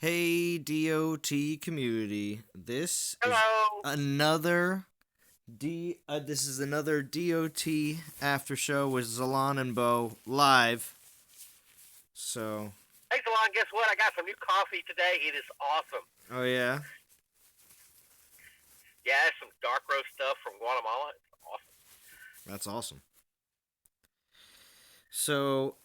Hey DOT community, this is Hello. another this is another DOT after show with Zalon and Bo live. So, Hey, Zalon, guess what? I got some new coffee today. It is awesome. oh yeah, Yeah, it's some dark roast stuff from Guatemala. It's awesome. that's awesome. So,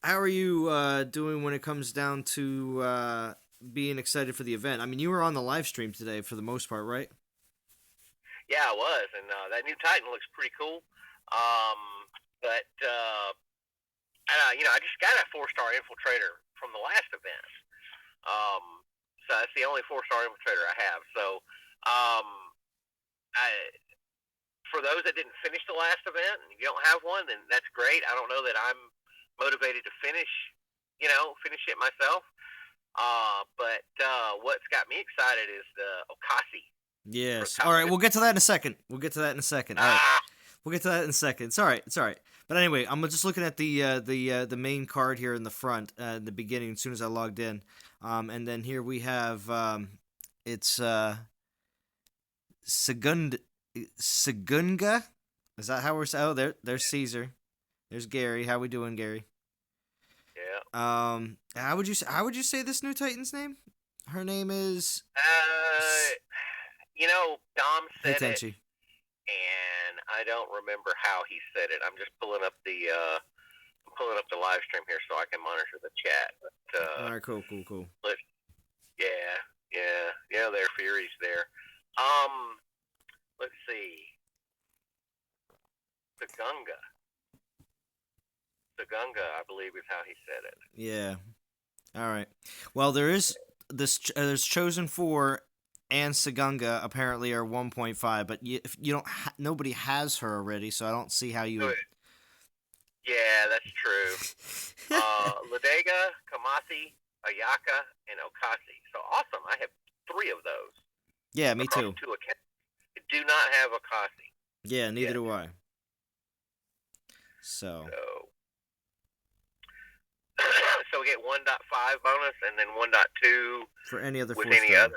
how are you doing when it comes down to being excited for the event? I mean, you were on the live stream today for the most part, right? Yeah, I was, and that new Titan looks pretty cool. Um, but I just got a 4-star infiltrator from the last event. Um, so that's the only 4-star infiltrator I have. So, um, I for those that didn't finish the last event and you don't have one, then that's great. I don't know that I'm motivated to finish it myself. But what's got me excited is the Okasi for Yes. top All right, we'll 50. get to that in a second. We'll get to that in a second. All right. Ah, We'll get to that in a second. It's all right. It's all right. But anyway, I'm just looking at the main card here in the front, in the beginning, as soon as I logged in, and then here we have it's Segund Segunga. Is that how we're? Oh, there's Caesar. There's Gary. How we doing, Gary? yeah. How would you say this new Titan's name? Her name is Uh, Dom Hey said it, Tenchi. and I don't remember how he said it. I'm just pulling up the live stream here so I can monitor the chat. All right, cool. But yeah, yeah. There, Fury's there. Um, let's see. Sagunga. Sagunga, I believe is how he said it. Yeah. All right. Well, there is there's chosen four and Sagunga apparently are 1.5, but if you don't nobody has her already, so I don't see how you would. Good. Yeah, that's true. Ladega, Kamasi, Ayaka, and Okasi. So awesome. I have 3 of those Yeah, me across too. 2 accounts. I do not have Okasi Yeah, neither yet. do I. So, So so we get 1.5 bonus and then 1.2 for any other with four star.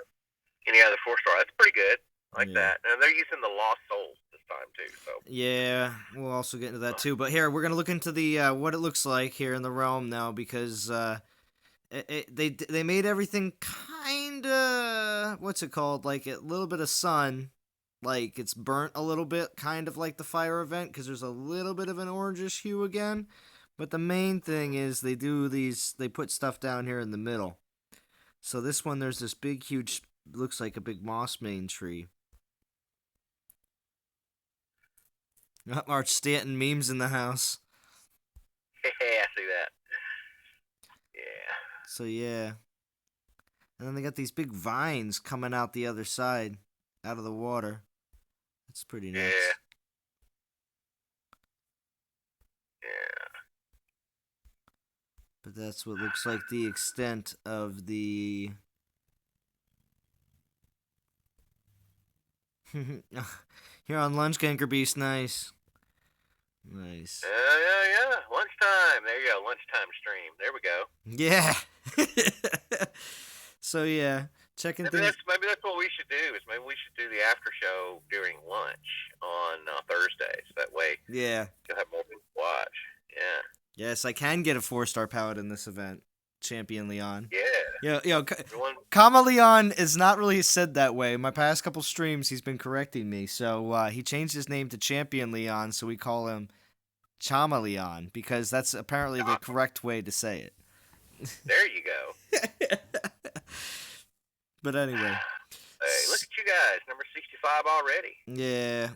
any other 4-star. That's pretty good. I like Yeah. that. And they're using the Lost Souls this time too. So Yeah, we'll also get into that too. But here, we're gonna look into the what it looks like here in the realm now because they made everything kind of what's it called, like a little bit of sun, like it's burnt a little bit, kind of like the fire event, because there's a little bit of an orangish hue again. But the main thing is they put stuff down here in the middle. So this one, there's this big huge, looks like a big moss mane tree. March Stanton memes in the house. yeah, I see that. Yeah. So yeah, and then they got these big vines coming out the other side, out of the water. That's pretty Yeah. nuts. Yeah. But that's what looks like the extent of the. Here on Lunch Ganker Beast, nice. Nice. Yeah. Lunchtime. There you go. Lunchtime stream. There we go. Yeah. So yeah, checking things. Maybe that's what we should do. Is maybe we should do the after show during lunch on Thursdays. That way Yeah. you'll have more people to watch. Yeah. Yes, I can get a 4-star palette in this event. Champion Leon. Yeah. Everyone. Kama Leon is not really said that way. My past couple streams, he's been correcting me. So he changed his name to Champion Leon, so we call him Chama Leon because that's apparently the correct way to say it. There you go. But anyway, Hey, look at you guys. Number 65 already. yeah.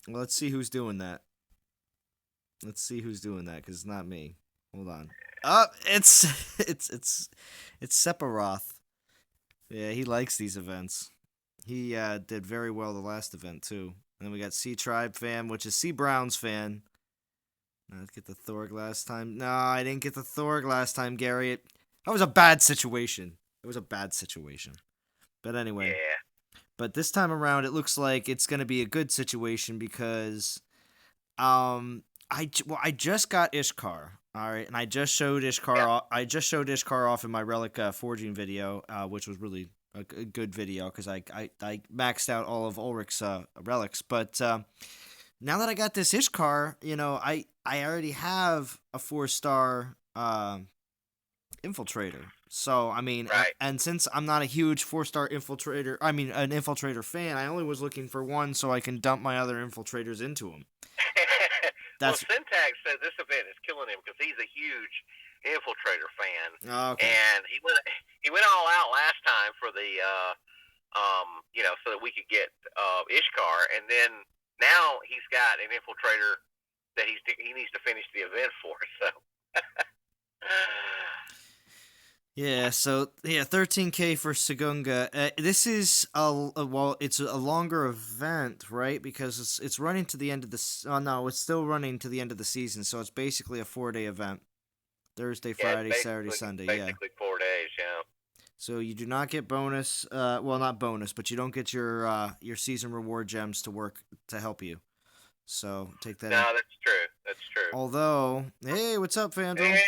Well, let's see who's doing that. Let's see who's doing that because it's not me. Hold on. It's it's Sephiroth. Yeah, he likes these events. He did very well the last event too. And then we got C Tribe fan, which is C Brown's fan. Not get the Thorg last time. No, I didn't get the Thorg last time, Gary. That was a bad situation. It was a bad situation. But anyway, Yeah. but this time around, it looks like it's gonna be a good situation because I just got Ishkar. All right, and I just showed Ishkar. Yeah. I just showed Ishkar off in my relic forging video, which was really a good video because I maxed out all of Ulrich's relics. But now that I got this Ishkar, I already have a 4-star infiltrator. So I mean, Right. and since I'm not a huge 4-star infiltrator, I mean an infiltrator fan, I only was looking for one so I can dump my other infiltrators into him. Well, That's Syntax says this event is killing him because he's a huge infiltrator fan, okay. and he went all out last time for the so that we could get Ishkar, and then now he's got an infiltrator that he needs to finish the event for. So Yeah, so yeah, 13K for Sagunga. This is well, it's a longer event, right? Because it's running to the end of the. Oh no, it's still running to the end of the season. So it's basically a 4-day event. Thursday, yeah, it's Friday, Saturday, Sunday. Yeah. basically 4 days. Yeah. So you do not get bonus. Well, not bonus, but you don't get your season reward gems to work to help you. So take that No, in. that's true. That's true. Although, hey, what's up, Vandal? Hey,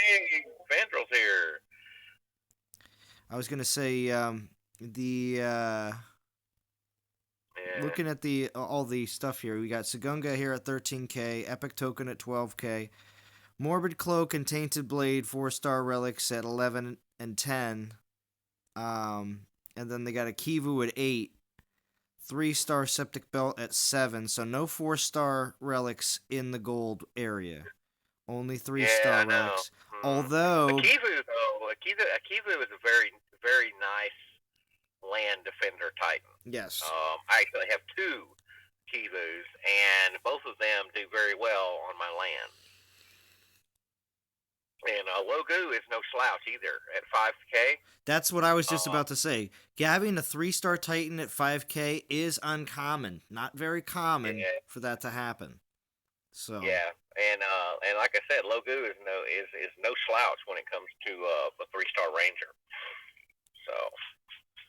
Vandrel's here. I was gonna say the. Yeah. Looking at the all the stuff here, we got Sagunga here at 13K, Epic Token at 12K, Morbid Cloak and Tainted Blade 4-star relics at 11 and 10, and then they got a Kivu at 8, 3-star Septic Belt at 7. So no 4-star relics in the gold area, only Yeah, 3-star I know. relics. Mm. Although Akivu, though, Akivu is a very, very nice land defender titan. yes, I actually have 2 Kivus, and both of them do very well on my land. And Logu is no slouch either at 5K. that's what I was just about to say. Having a 3-star Titan at 5K is uncommon. Not very common Yeah, for that to happen. So yeah, and like I said, Logu is no slouch when it comes to a 3-star ranger. So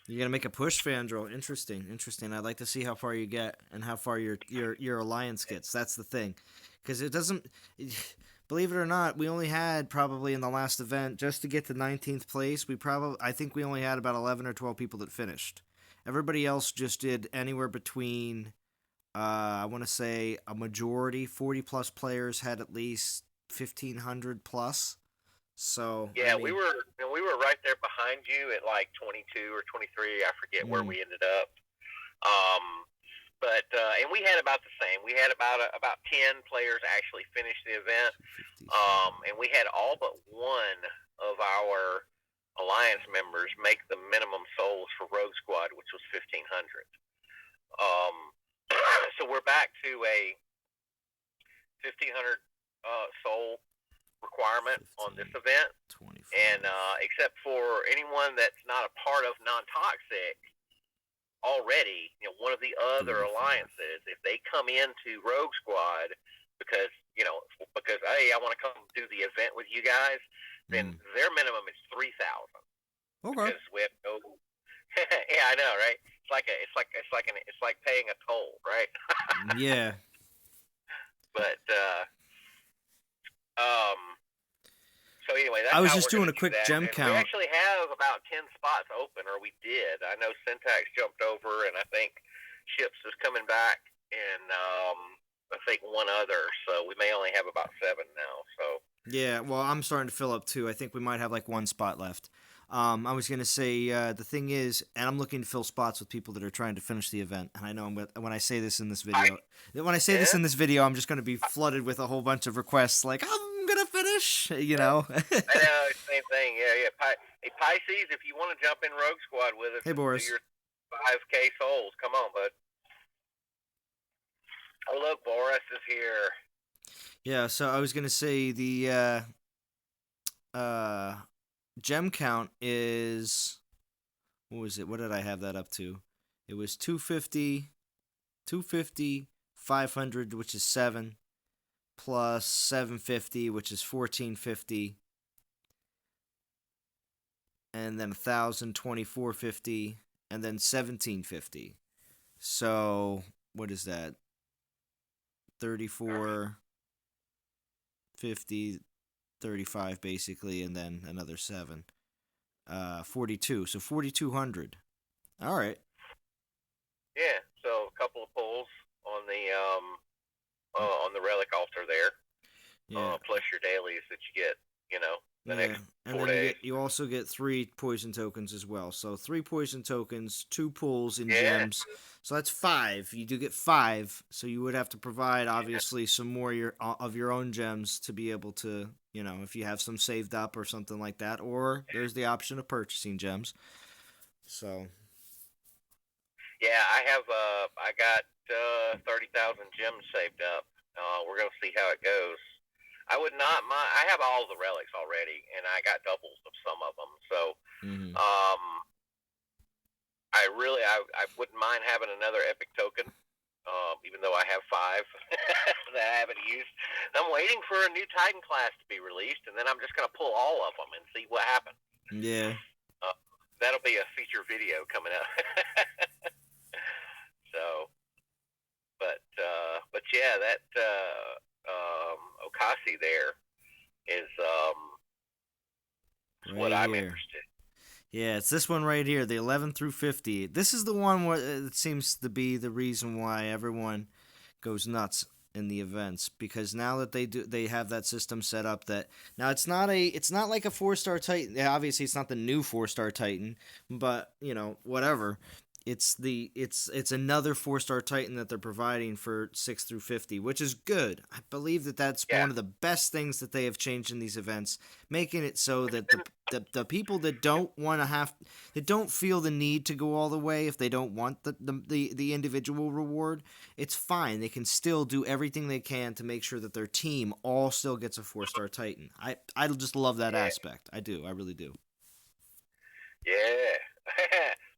you're gonna make a push, Fandro. Interesting, interesting. I'd like to see how far you get and how far your alliance gets. That's the thing, because it doesn't. Believe it or not, we only had probably in the last event just to get to 19th place. I think we only had about 11 or 12 people that finished. Everybody else just did anywhere between. I want to say a majority, 40 plus players had at least 1,500 plus. So yeah, I mean, we were right there behind you at like 22 or 23. I forget where we ended up. But and we had about the same. We had about 10 players actually finish the event. And we had all but one of our alliance members make the minimum souls for Rogue Squad, which was 1,500. So we're back to a 1,500 soul requirement 15, on this event. 25. And except for anyone that's not a part of non-toxic already, one of the other 35. alliances, if they come into Rogue Squad because hey, I want to come do the event with you guys, then their minimum is 3,000. Okay. Because we have no. Yeah, I know, right? It's like paying a toll, right? Yeah. But so anyway, that's I was how just we're doing a gonna do quick that. gem And count. we actually have about 10 spots open, or we did. I know Syntax jumped over, and I think Ships is coming back, and I think one other. So we may only have about 7 now. So Yeah, well, I'm starting to fill up too. I think we might have like one spot left. I was gonna say the thing is, and I'm looking to fill spots with people that are trying to finish the event. And I know when I say this in this video, I'm just gonna be flooded with a whole bunch of requests like I'm gonna finish. I know, same thing. Yeah. Hey, Pisces, if you want to jump in Rogue Squad with us, Hey, Boris. do your 5K souls. Come on, bud. Oh, look, Boris is here. Yeah, so I was gonna say the gem count is what was it? What did I have that up to? It was 250, 500, which is 7, plus 750, which is 1450, and then 1,000, 2,450, and then 1,750. So what is that? 34, 50. 35 basically, and then another 7. 42. So 4,200. All right. Yeah, so a couple of pulls on the relic altar there, Yeah. plus your dailies that you get, the Yeah, next and 4 then days. you also get 3 poison tokens as well. So 3 poison tokens, 2 pulls in Yeah, gems. So that's 5. You do get 5. So you would have to provide yeah, obviously some more of your own gems to be able to, if you have some saved up or something like that, or there's the option of purchasing gems. So, yeah. I got 30,000 gems saved up. We're gonna see how it goes. I would not mind. I have all the relics already, and I got doubles of some of them. So, mhm. um, I wouldn't mind having another epic token. Even though I have 5 that I haven't used, I'm waiting for a new Titan class to be released, and then I'm just gonna pull all of them and see what happens. Yeah. Uh, that'll be a feature video coming up. So, but yeah, that Okasi there is what Right I'm here. interested. Yeah, it's this one right here, the 11 through 50. This is the one where it seems to be the reason why everyone goes nuts in the events, because now that they have that system set up, that now it's not like a 4-star Titan. Obviously it's not the new 4-star Titan, but whatever. It's another 4-star Titan that they're providing for 6 through 50, which is good. I believe that that's Yeah, one of the best things that they have changed in these events, making it so that the people that don't want to that don't feel the need to go all the way, if they don't want the individual reward, it's fine. They can still do everything they can to make sure that their team all still gets a 4-star Titan. I just love that yeah, aspect. I do. I really do. yeah.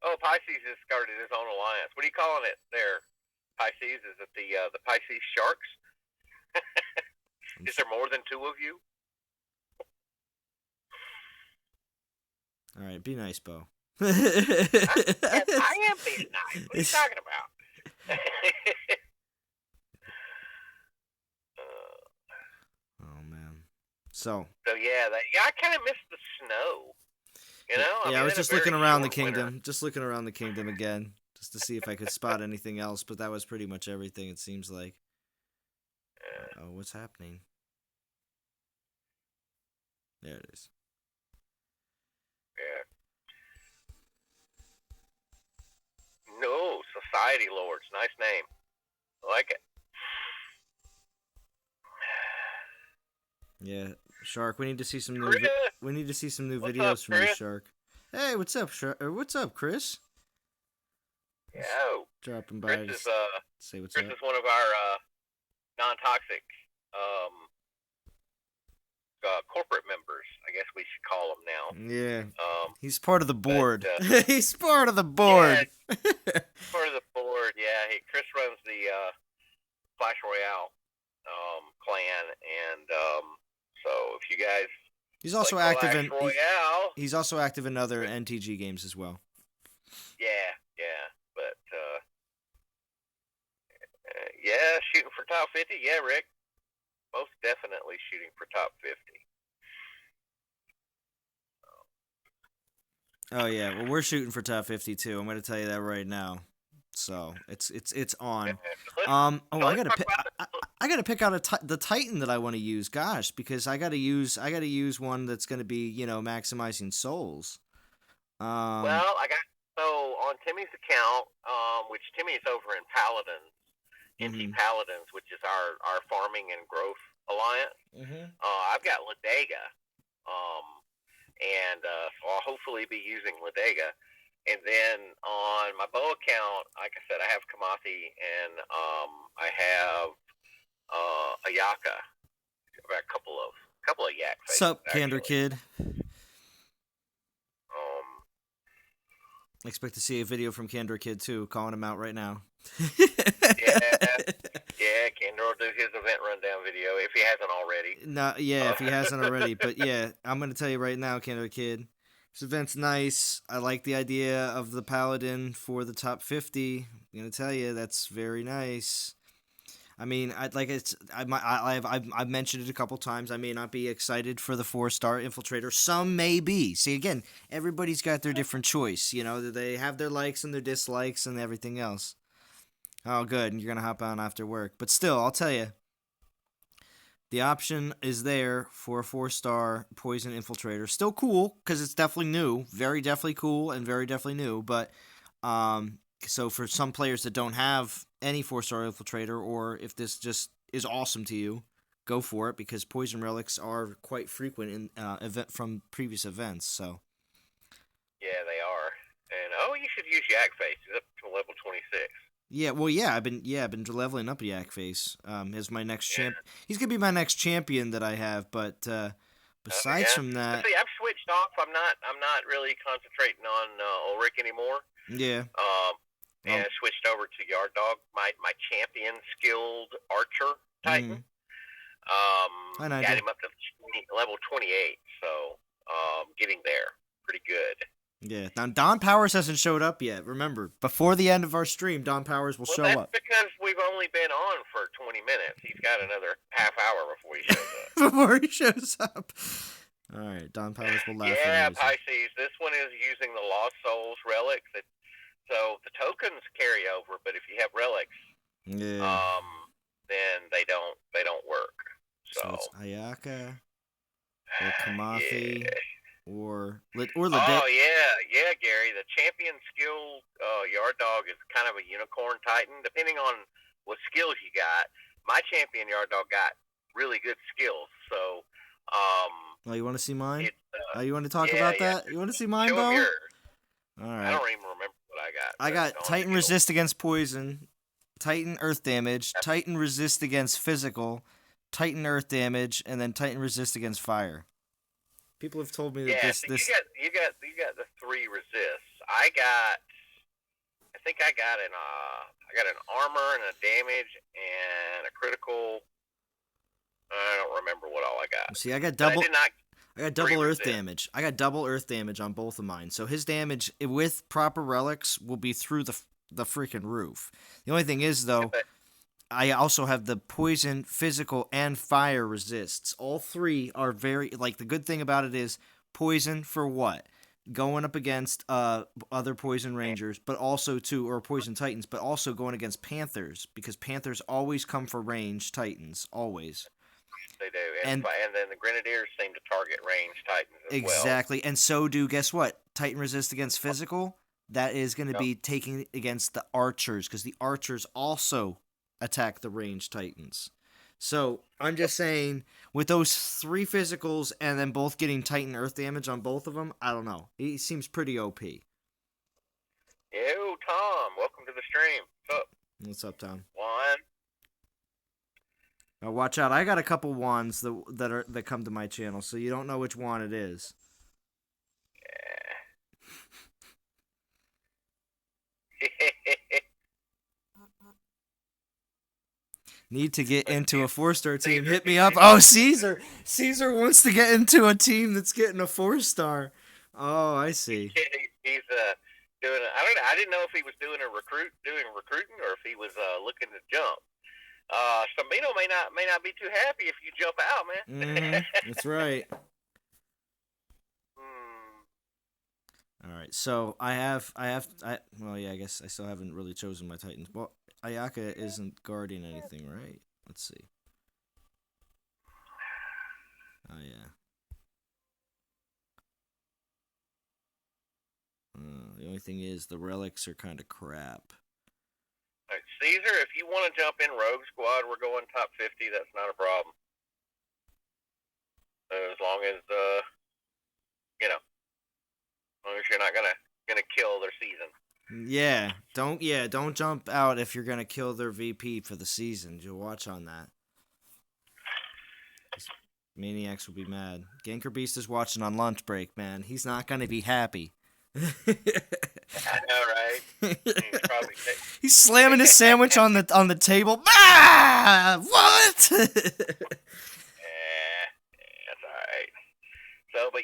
Oh, Pisces has started his own alliance. What are you calling it there? Pisces? Is it the Pisces Sharks? Is there more than 2 of you? All right, be nice, Bo. I am being nice. What are you talking about? Oh man. So So yeah, I kind of miss the snow. I yeah, I mean, was in a just very looking around the short winter. kingdom, again, just to see if I could spot anything else. But that was pretty much everything. It seems like. Oh, what's happening? There it is. Yeah. No, Society Lords. Nice name. I like it. Yeah, Shark. We need to see some new. Chris, We need to see some new what's up, videos from you, Chris? Shark. Hey, what's up, Shark? Or what's up, Chris? Yeah. Just Oh, dropping Chris by to is say what's Chris up. is one of our non-toxic corporate members. I guess we should call them now. Yeah, Um, he's part of the but board. He's part of the yeah, board. part of the board. Yeah, Chris runs the Clash Royale clan, and so if you guys He's play also active Clash in Royale, he's also active in other NTG games as well. yeah, but yeah, shooting for top 50. Yeah, Rick, most definitely shooting for top 50. Oh yeah, well we're shooting for top 50 too. I'm going to tell you that right now. So it's on. So I let's gotta talk about I gotta pick out the Titan that I want to use. Gosh, because I gotta use one that's going to be maximizing souls. Um. Well, I got so on Timmy's account, which Timmy is over in Paladins, NT Mhm. Paladins, which is our farming and growth alliance. Mhm. I've got Ladega, um, and so I'll hopefully be using Ladega. And then on my bow account, like I said, I have Kamathi and I have Ayaka. I've got a couple of yak faces Sup, Candor actually. Kid? Um, Expect to see a video from Candor Kid too. Calling him out right now. yeah, yeah, Kendra will do his event rundown video if he hasn't already. No, yeah, if he hasn't already. But yeah, I'm gonna tell you right now, Candor Kid. This event's nice. I like the idea of the Paladin for the top 50. I'm gonna tell you that's very nice. I mean, I've mentioned it a couple times. I may not be excited for the 4-star infiltrator. Some may be. See, again, everybody's got their different choice. You know, they have their likes and their dislikes and everything else. Oh, good. You're gonna hop on after work, but still, I'll tell you, the option is there for a 4-star poison infiltrator. Still cool because it's definitely new, very definitely cool, and very definitely new. But so for some players that don't have any 4-star infiltrator, or if this just is awesome to you, go for it because poison relics are quite frequent in event from previous events. So Yeah, they are. And oh, you should use Yak Face. He's up to level 26. yeah, well, I've been leveling up Yak Face. As my next Yeah. he's gonna be my next champion that I have. But besides Yeah. from that, See, I've switched off. I'm not really concentrating on Ulrich anymore. yeah. And switched over to Yard Dog, my champion skilled archer Titan. Got him up to level 28, so getting there pretty good. Yeah. Now Don Powers hasn't showed up yet. Remember, before the end of our stream, Don Powers will show up. That's because we've only been on for 20 minutes. He's got another half hour before he shows up. Before he shows up. All right, Don Powers will laugh. Yeah, Pisces. This one is using the Lost Souls relics. So the tokens carry over, but if you have relics, then they don't work. So it's Ayaka or Kamathi or Oh yeah, Gary. The champion skill Yard Dog is kind of a unicorn Titan, depending on what skills you got. My champion Yard Dog got really good skills, so. Oh, you want to see mine? You want to talk about that? You want to see mine, Bo? All right. I don't even remember what I got. I got Titan resist against poison, Titan earth damage, Titan resist against physical, Titan earth damage, and then Titan resist against fire. People have told me that this. You got the 3 resists. I think I got an armor and a damage and a critical. I don't remember what all I got. See, I got double. I got double earth damage. I got double earth damage on both of mine. So his damage with proper relics will be through the freaking roof. The only thing is though, I also have the poison, physical, and fire resists. All 3 are very the good thing about it is poison for what? Going up against other poison rangers, but also or poison titans, but also going against panthers because panthers always come for range titans, always. They do, and then the Grenadiers seem to target range Titans as exactly, well. And so do, guess what? Titan resist against physical, that is going to be taking against the archers, because the archers also attack the range Titans. So, I'm just saying, with those 3 physicals, and then both getting Titan earth damage on both of them, I don't know. It seems pretty OP. Yo, Tom, welcome to the stream. What's up? What's up, Tom? Juan. Now watch out! I got a couple wands that come to my channel, so you don't know which wand it is. Yeah. Need to get into a 4-star team? Hit me up. Oh, Caesar! Caesar wants to get into a team that's getting a 4-star. Oh, I see. He's doing. I didn't know if he was doing recruiting, or if he was looking to jump. Samino may not be too happy if you jump out, man. That's right. All right, so I guess I still haven't really chosen my Titans. Well, Ayaka isn't guarding anything, right? Let's see. Oh yeah. The only thing is the relics are kind of crap. Caesar, if you want to jump in Rogue Squad, we're going top 50. That's not a problem. As long as as long as you're not gonna kill their season. Yeah, don't jump out if you're gonna kill their VP for the season. You'll watch on that. Maniacs will be mad. Ganker Beast is watching on lunch break, man. He's not gonna be happy. I know, right? He's slamming his sandwich on the table. Ah, what? That's all right. So, but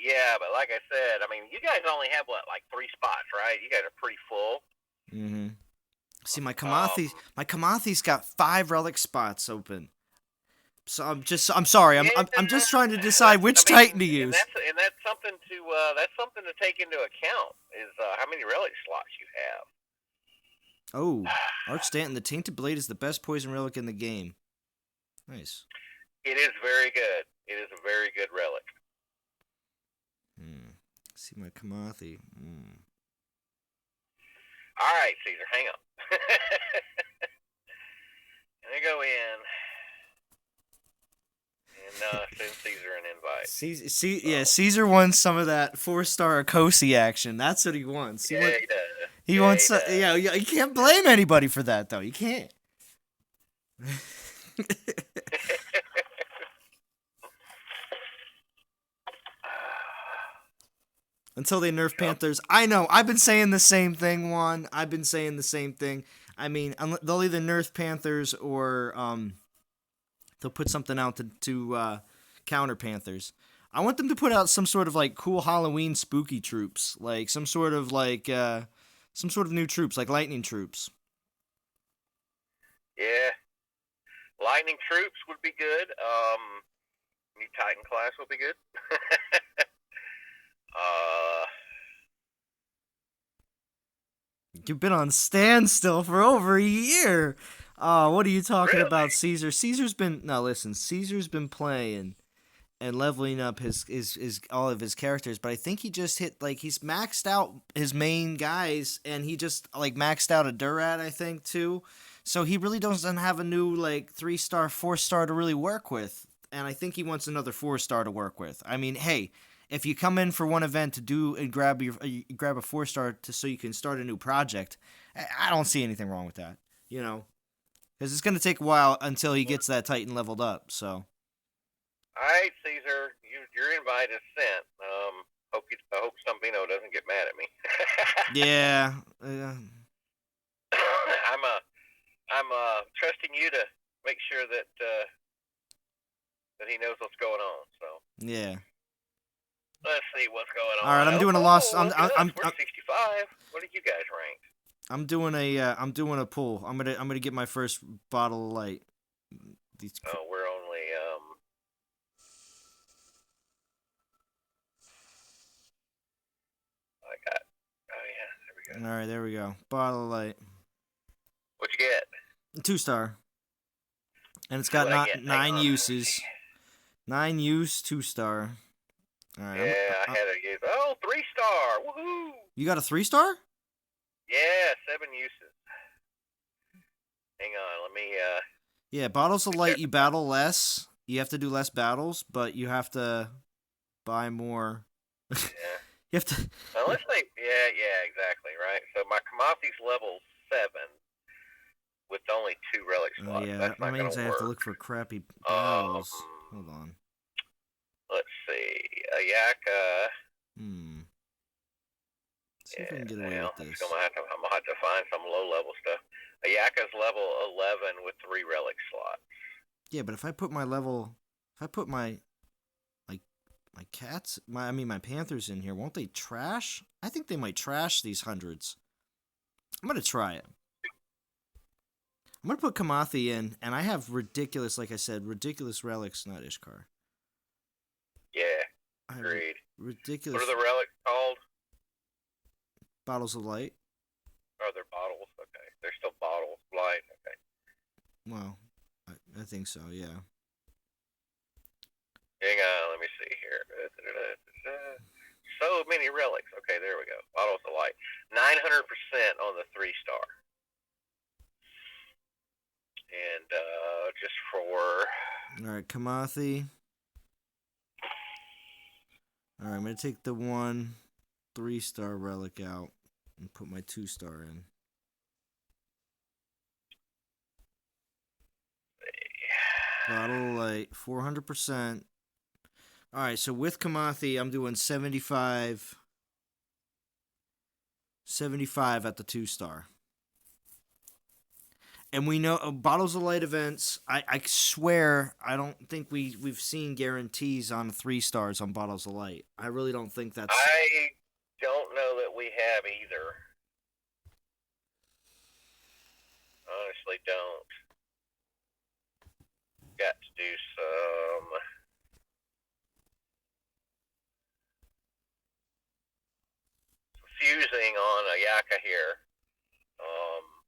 like I said, I mean, you guys only have 3 spots, right? You guys are pretty full. See, Um, my Kamathi's got 5 relic spots open. So I'm sorry. yeah, I'm just trying to decide which Titan to and use. that's something to take into account is how many relic slots you have. Oh, Arch Stanton, the Tainted Blade is the best poison relic in the game. Nice. It is very good. It is a very good relic. See my Kamathi. All right, Caesar, hang on. Let me go in and send Caesar an invite. Yeah, Caesar wants some of that 4-star Akosi action. That's what he wants. He does. He wants. Yeah, you can't blame anybody for that though. You can't. Until they nerf Panthers. I know. I've been saying the same thing, Juan. I've been saying the same thing. I mean, they'll either nerf Panthers or they'll put something out to counter Panthers. I want them to put out some sort of like cool Halloween spooky troops, like some sort of new troops, like lightning troops. Yeah, lightning troops would be good. New Titan class would be good. You've been on standstill for over a year. What are you talking about, Caesar? Caesar's been playing and leveling up his all of his characters, but I think he just hit like he's maxed out his main guys, and he just like maxed out a Durat, I think, too. So he really doesn't have a new like 3-star, 4-star to really work with, and I think he wants another 4-star to work with. I mean, hey, if you come in for one event to do and grab a 4-star so you can start a new project, I don't see anything wrong with that, because it's gonna take a while until he gets that Titan leveled up. So. All right, Caesar, your invite is sent. I hope Stumpino doesn't get mad at me. Yeah. I'm trusting you to make sure that he knows what's going on. So. Yeah. Let's see what's going on. All right, I'm doing a loss. We're 65. What are you guys ranked? I'm doing a pull. I'm gonna get my first bottle of light. We're only I got. Oh yeah, there we go. All right, there we go. Bottle of light. What you get? 2-star. And it's got 9 uses. 9 use, 2-star. All right. Yeah, I had a use. Oh, 3-star. Woohoo! You got a 3-star? Yeah, 7 uses. Hang on, let me. Yeah, bottles of light. You battle less. You have to do less battles, but you have to buy more. Yeah. You have to. Let's say, yeah, exactly, right. So my Kamathi's level 7 with only 2 relic slots. Yeah, That's that means I have to look for crappy battles. Hold on. Let's see, Ayaka. See if I can get away with this. I'm gonna have to find some low level stuff. Ayaka's level 11 with 3 relic slots. Yeah, but if I put my my cats, my Panthers in here, won't they trash? I think they might trash these hundreds. I'm gonna try it. I'm gonna put Kamathi in, and I have ridiculous, like I said, ridiculous relics, not Ishkar. Yeah, agreed. Ridiculous. What are the relics called? Bottles of light. Oh, they're bottles. Okay, they're still bottles. Light. Okay. Well, I think so. Yeah. Hang on, let me see here. So many relics. Okay, there we go. Bottles of light. 900% on the 3-star. And just for. All right, Kamathi. All right, I'm gonna take the 1 3-star relic out and put my 2-star in. Bottle of light, 400%. All right, so with Kamathi, I'm doing 75 at the 2-star. And we know bottles of light events. I swear I don't think we've seen guarantees on 3-stars on bottles of light. I really don't think that's. I don't know that we have either. on Ayaka here.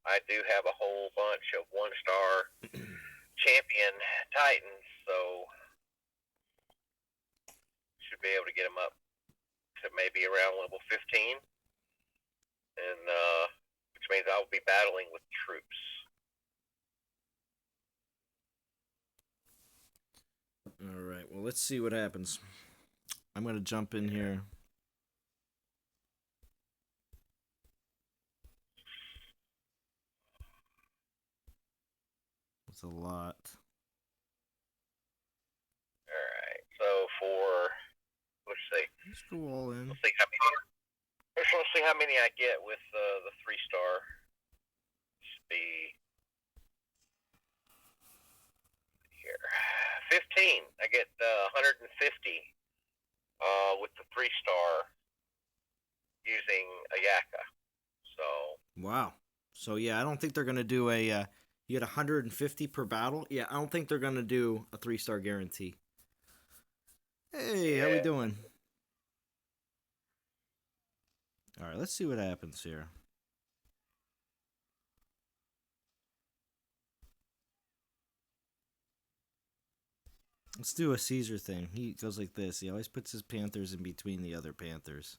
I do have a whole bunch of 1-star champion Titans, so should be able to get them up to maybe around level 15, and which means I'll be battling with troops. All right. Well, let's see what happens. I'm gonna jump in here. It's a lot. All right. So let's see. Let's go all in. Let's see how many. Let's see how many I get with the 3-star. Should be here. 15. I get 150 with the 3-star using Ayaka. So. Wow. So yeah, I don't think they're gonna do a. You get 150 per battle. Yeah, I don't think they're gonna do a 3-star guarantee. Hey, how we doing? All right, let's see what happens here. Let's do a Caesar thing. He goes like this. He always puts his Panthers in between the other Panthers.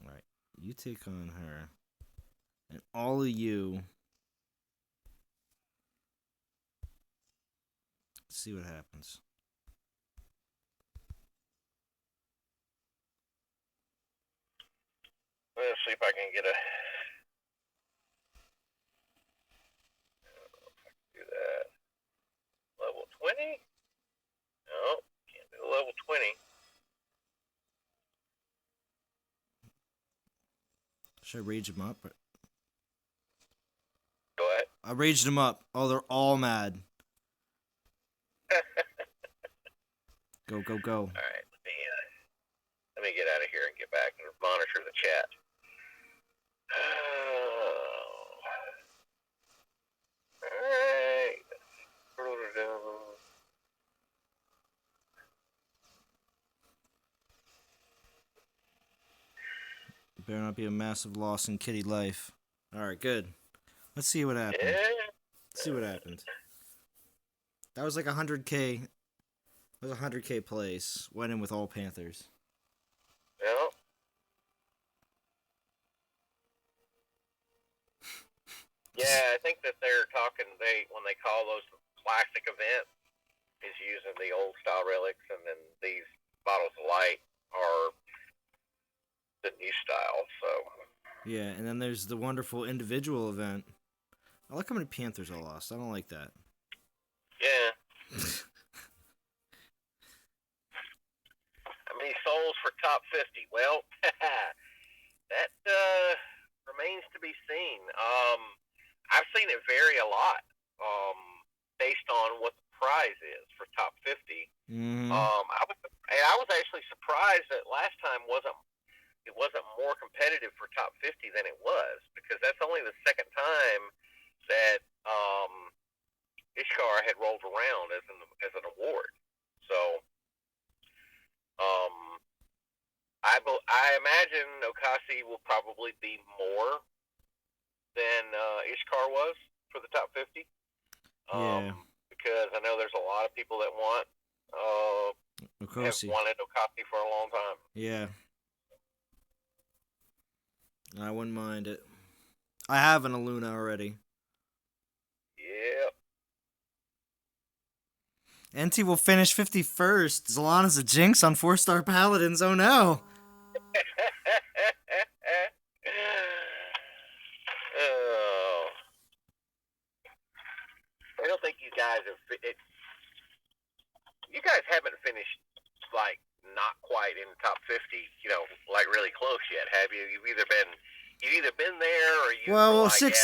All right, you take on her, and all of you. Let's see what happens. Let's see if I can get a. Do that. Level 20? No, can't do level 20. Should I rage them up? Go ahead. I raged them up. Oh, they're all mad. Go, go, go. All right, let me get out of here and get back and monitor the chat. All right. Better not be a massive loss in kitty life. All right, good. Let's see what happens. Yeah. Let's see what happens. That was like 100K. That was a 100K place. Went in with all Panthers. Well. Yeah, I think that they're talking. When they call those classic events, is using the old style relics, and then these bottles of light are the new style. So. Yeah, and then there's the wonderful individual event. I like how many Panthers I lost. I don't like that. Yeah. How many souls for top 50? Well, that remains to be seen. I've seen it vary a lot based on what the prize is for top 50. Mm-hmm. I was actually surprised that last time it wasn't more competitive for top 50 than it was, because that's only the second time that Ishkar had rolled around as an award. So I imagine Okasi will probably be more than Ishkar was for the top 50. Yeah. Because I know there's a lot of people that have wanted Okasi for a long time. Yeah. I wouldn't mind it. I have an Aluna already. Yep. NT will finish 51st. Zalon is a jinx on 4-star Paladins. Oh no. Oh. I don't think you guys have. You guys haven't finished like not quite in the top 50. Like really close yet, have you? You've either been there or you. Well, like,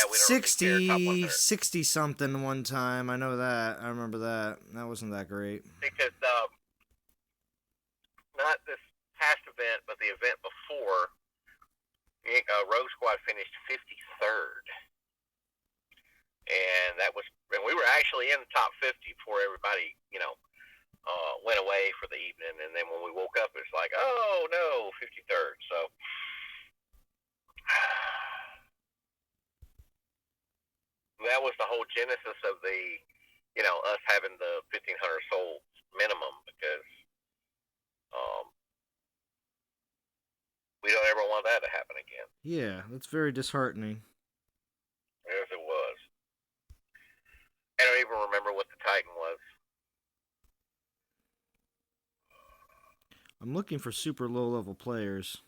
60 something one time. I know that. I remember that. That wasn't that great. Because not this past event, but the event before, Rogue Squad finished 53rd, and we were actually in the top 50 before everybody, went away for the evening, and then when we woke up, it's like, oh no, 53rd. So that was the whole genesis of the, us having the 1,500 souls minimum, because we don't ever want that to happen again. Yeah, that's very disheartening. Yes, it was. I don't even remember what the Titan was. I'm looking for super low level players.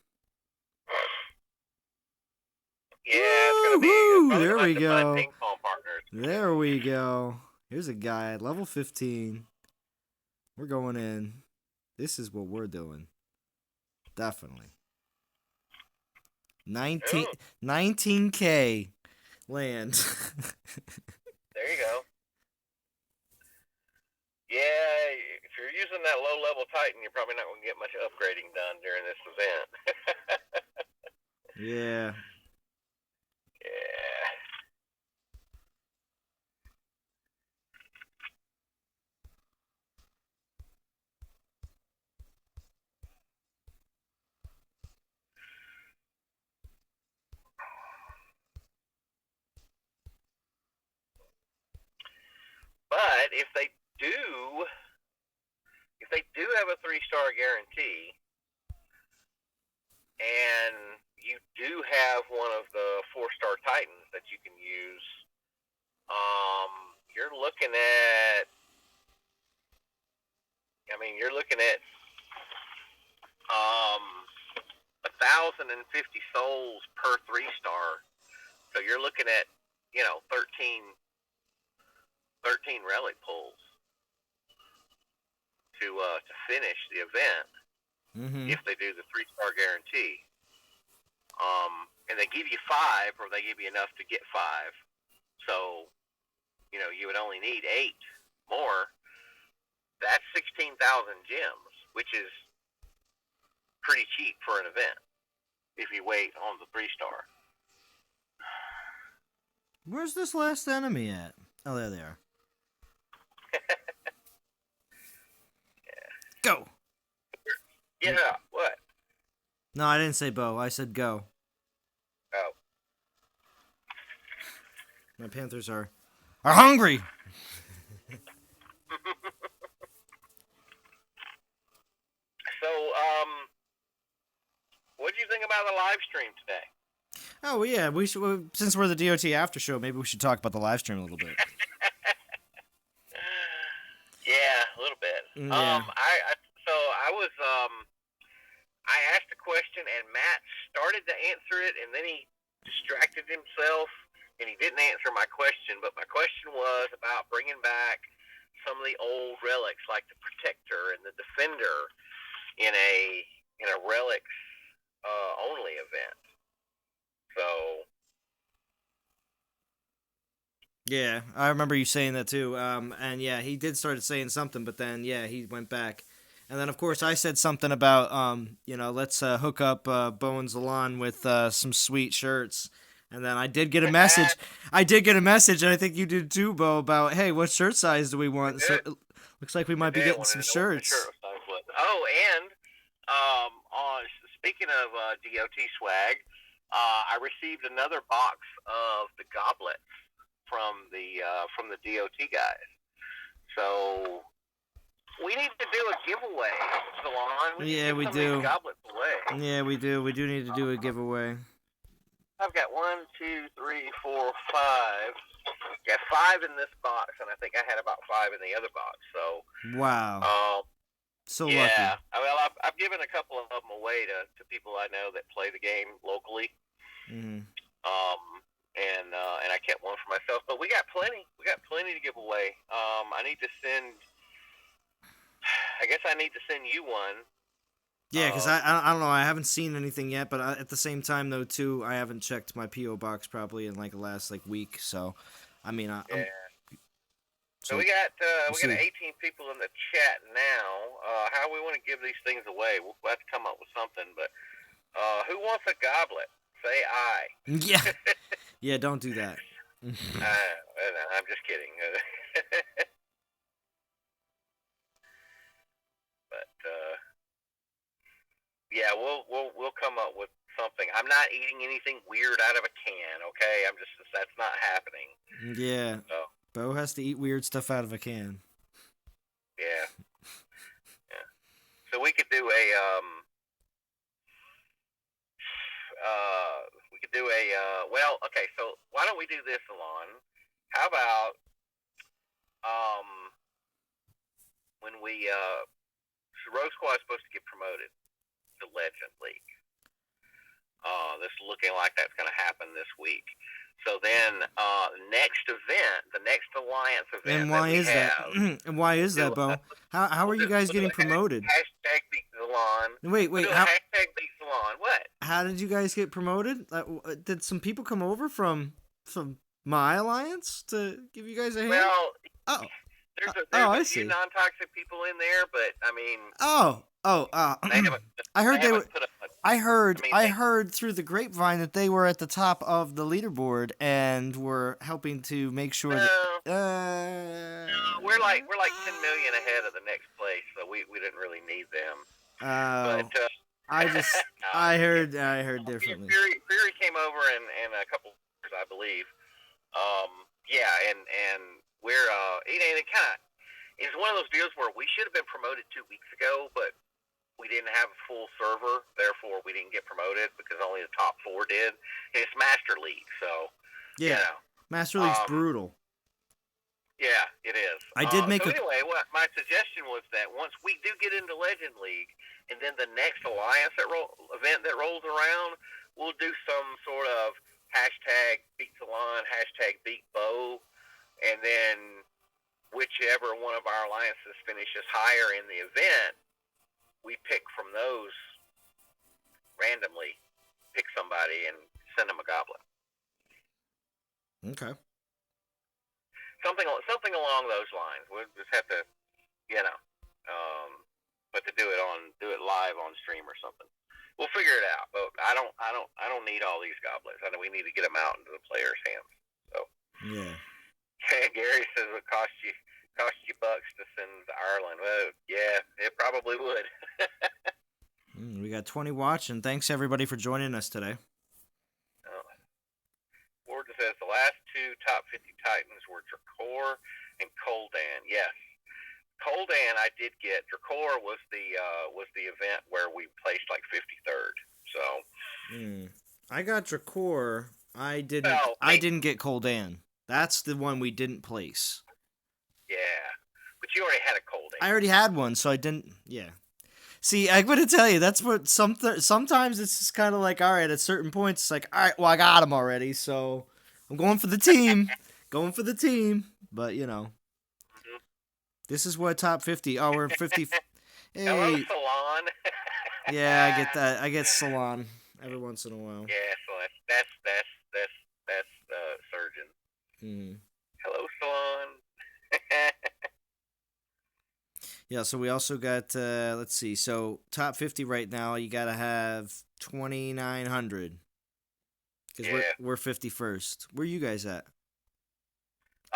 Yeah, it's gonna be. There we go. Ping pong partners. There we go. Here's a guy at level 15. We're going in. This is what we're doing. Definitely. 19K land. There you go. Yeah, if you're using that low level Titan, you're probably not going to get much upgrading done during this event. Yeah. Yeah. But if they do have a 3-star guarantee, and you do have one of the 4-star Titans that you can use, you're looking at 1,050 souls per 3-star. So you're looking at 13 relic pulls to finish the event, if they do the 3-star guarantee. And they give you 5, or they give you enough to get 5. So, you would only need 8 more. That's 16,000 gems, which is pretty cheap for an event if you wait on the 3-star. Where's this last enemy at? Oh, there they are. Go. Yeah, what? No, I didn't say bow. I said go. Oh. My Panthers are hungry. So, what did you think about the live stream today? Oh yeah, we should. Since we're the DOT Aftershow, maybe we should talk about the live stream a little bit. Yeah, a little bit. Yeah. I asked a question, and Matt started to answer it, and then he distracted himself, and he didn't answer my question. But my question was about bringing back some of the old relics, like the Protector and the Defender, in a relics only event. So. Yeah, I remember you saying that too. And yeah, he did start saying something, but then yeah, he went back. And then of course I said something about let's hook up Bo and Zalon with some sweet shirts. And then I did get a message. And I think you did too, Bo, about hey, what shirt size do we want? So it looks like we might be getting some shirts. Oh, and speaking of DOT swag, I received another box of the goblets from the DOT guys. So we need to do a giveaway, Zalon. Yeah, we do. Goblets away. Yeah, we do. We do need to do a giveaway. I've got 1, 2, 3, 4, 5. Got 5 in this box, and I think I had about 5 in the other box. So wow. So lucky. Yeah. Well, I've given a couple of them away to people I know that play the game locally. Mm-hmm. And I kept one for myself. But we got plenty. We got plenty to give away. I need to send. I guess I need to send you one. Yeah, because I don't know. I haven't seen anything yet, but at the same time, though, too, I haven't checked my P.O. box probably in like the last week. So, I mean, So So we'll we got see. 18 people in the chat now. How we want to give these things away? We'll have to come up with something. But who wants a goblet? Say I. Yeah, yeah. Don't do that. I'm just kidding. But yeah, we'll come up with something. I'm not eating anything weird out of a can. Okay, that's not happening. Yeah, So Bo has to eat weird stuff out of a can. yeah, yeah. So we could do a well, okay. So why don't we do this, Alon? How about when we Rogue Squad is supposed to get promoted to Legend League. This is looking like that's going to happen this week. So then, next event, the next alliance event And that why we is that? have, And why is that, Bo? How are you guys we'll do getting a promoted? hashtag Beat Zalon. Wait, We'll wait. do a hashtag Beat Zalon. What? How did you guys get promoted? Did some people come over from my alliance to give you guys a hand? Well, Oh, there's I a few see. non-toxic people in there, but I mean, They haven't. I heard they were. Put up a, I heard through the grapevine that they were at the top of the leaderboard and were helping to make sure that. We're like 10 million ahead of the next place, so we didn't really need them. But I heard differently. Fury came over and a couple others, I believe. Yeah, and we're it kind of it's one of those deals where we should have been promoted 2 weeks ago, but we didn't have a full server, therefore we didn't get promoted because only the top 4 did. And it's Master League, so yeah, Master League's brutal. Yeah, it is. I did make anyway, what my suggestion was that once we do get into Legend League, and then the next alliance event that rolls around, we'll do some sort of hashtag Beat Zalon, hashtag Beat Bo, and then whichever one of our alliances finishes higher in the event, we pick from those randomly, pick somebody and send them a goblet. Okay. Something along those lines. We'll just have to, but to do it live on stream or something. We'll figure it out. But I don't need all these goblets. I know we need to get them out into the players' hands. So yeah. Gary says it cost you bucks to send to Ireland. Well, yeah, it probably would. We got 20 watching. Thanks everybody for joining us today. Ward says the last 2 top 50 Titans were Drakor and Koldan. Yes, Koldan I did get. Drakor was the event where we placed like 53rd. So I got Drakor. I didn't get Koldan. That's the one we didn't place. Yeah, but you already had a Koldan. I already had one, so I didn't. Yeah. See, I'm gonna tell you, that's what sometimes it's just kind of like, all right, at certain points, it's like, all right, well, I got him already, so I'm going for the team, But this is what top 50. Oh, we're 50. Hey. Hello, Zalon. Yeah, I get that. I get Zalon every once in a while. Yeah, so that's Surgeon. Hello, Zalon. Yeah, so we also got, let's see, so top 50 right now, you got to have 2,900. Because we're 51st. Where are you guys at?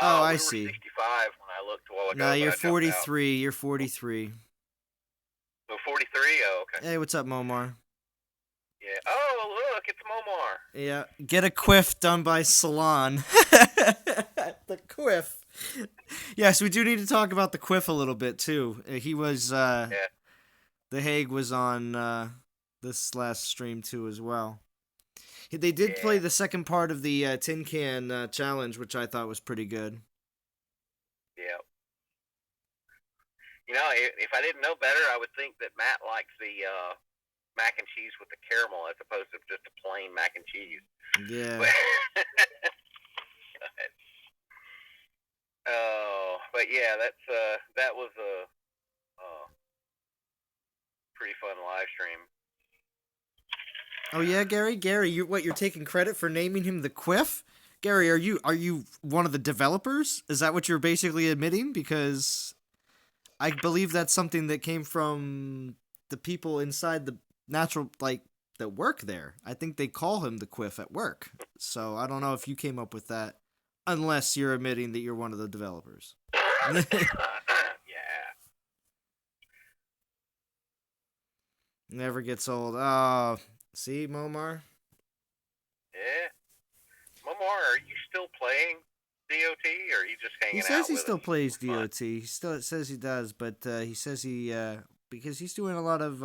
I see. 65 when I looked a while ago. No, you're 43. You're 43. Oh, 43? Oh, okay. Hey, what's up, Momar? Yeah. Oh, look, it's Momar. Yeah, get a quiff done by Zalon. The quiff. Yes, we do need to talk about the quiff a little bit, too. He was, The Hague was on this last stream, too, as well. They did play the second part of the Tin Can Challenge, which I thought was pretty good. Yeah. If I didn't know better, I would think that Matt likes the mac and cheese with the caramel as opposed to just a plain mac and cheese. Yeah. But yeah, that was a pretty fun live stream. Oh yeah, Gary, you're taking credit for naming him the Quiff? Gary, are you one of the developers? Is that what you're basically admitting? Because I believe that's something that came from the people inside the natural like that work there. I think they call him the Quiff at work. So I don't know if you came up with that, unless you're admitting that you're one of the developers. Yeah. Never gets old. Oh, see, Momar. Yeah. Momar, are you still playing DOT, or are you just He hanging says out he with still us plays for fun? DOT. He still says he does, but he says he because he's doing a lot of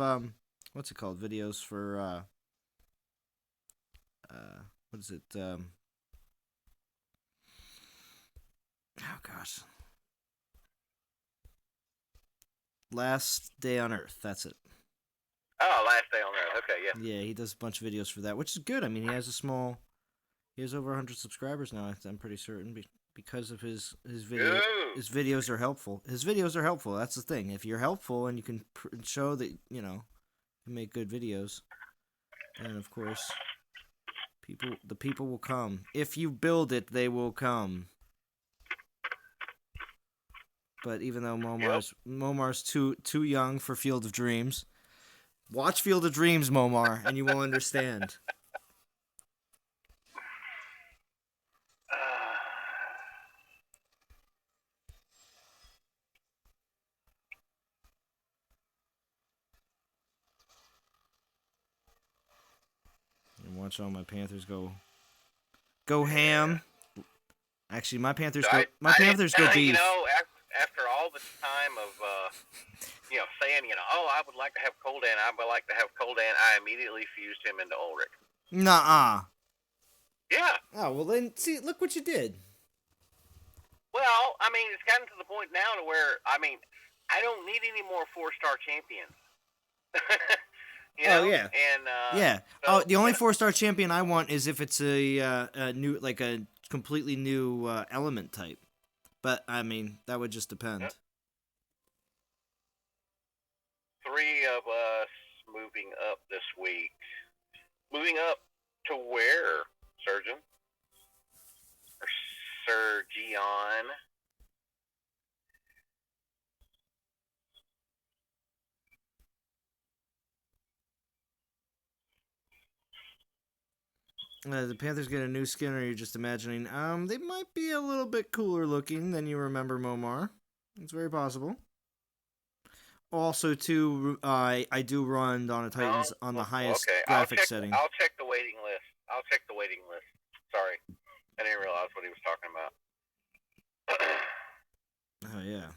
what's it called videos for what is it oh gosh, Last Day on Earth. That's it. Oh, Last Day on Earth. Okay, yeah. Yeah, he does a bunch of videos for that, which is good. I mean, he has over 100 subscribers now. I'm pretty certain because of Ooh. his videos are helpful. His videos are helpful. That's the thing. If you're helpful and you can show that you make good videos, then of course the people will come. If you build it, they will come. But even though Yep. Momar's too young for Field of Dreams, watch Field of Dreams, Momar, and you will understand. And watch all my Panthers go Yeah. ham. Actually, my So Panthers I, go my Panthers go I, beef. after all the time of, saying, oh, I would like to have Coldan, I would like to have Coldan, I immediately fused him into Ulrich. Nuh-uh. Yeah. Oh well, then see, look what you did. Well, I mean, it's gotten to the point now to where, I don't need any more 4-star champions. Oh yeah, And yeah. Oh, so the only 4-star champion I want is if it's a new like a completely new element type. But I mean, that would just depend. 3 of us moving up this week. Moving up to where, Surgeon? Or Sir Gian? The Panthers get a new skin, or you're just imagining? They might be a little bit cooler looking than you remember, Momar. It's very possible. Also, too, I do run Dawn of Oh, Titans on the highest okay. graphic setting. I'll check the waiting list. I'll check the waiting list. Sorry, I didn't realize what he was talking about. Oh yeah.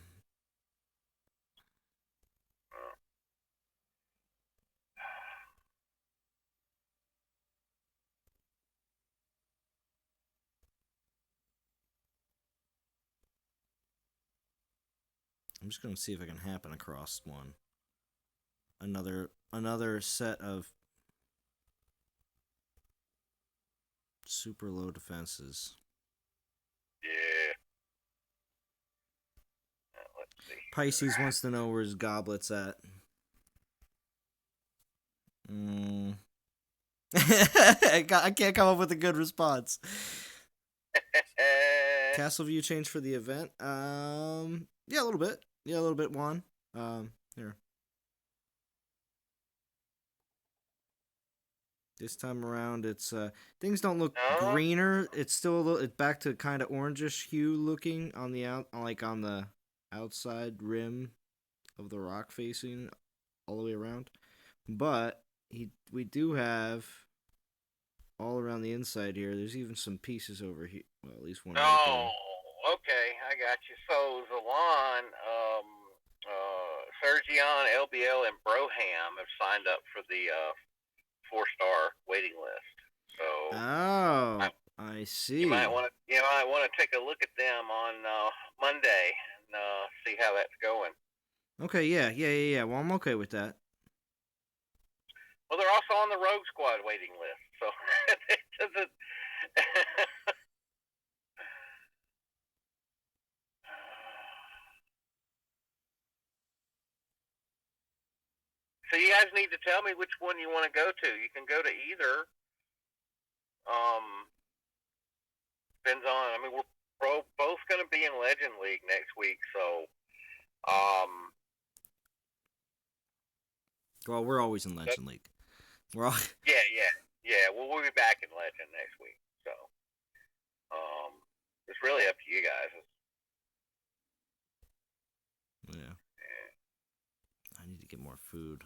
I'm just gonna see if I can happen across one. Another set of super low defenses. Yeah. Let's see. Pisces wants to know where his goblet's at. Mm. I can't come up with a good response. Castle view change for the event. Yeah, a little bit. Yeah, a little bit. Juan. Here. This time around, it's things don't look No. greener. It's still it's back to kind of orangish hue looking on the on the outside rim of the rock facing all the way around. But we do have all around the inside here. There's even some pieces over here. Well, at least one right Oh, there. okay. I got you. So Zalon, Sergion, LBL, and Broham have signed up for the 4-star waiting list. So Oh, I you see. might want to take a look at them on Monday and see how that's going. Okay, yeah. Well, I'm okay with that. Well, they're also on the Rogue Squad waiting list, so it doesn't. So you guys need to tell me which one you want to go to. You can go to either. Um, depends on. I mean, we're both going to be in Legend League next week, so Well, we're always in Legend League. We're all yeah. Well, we'll be back in Legend next week, so it's really up to you guys. yeah. I need to get more food.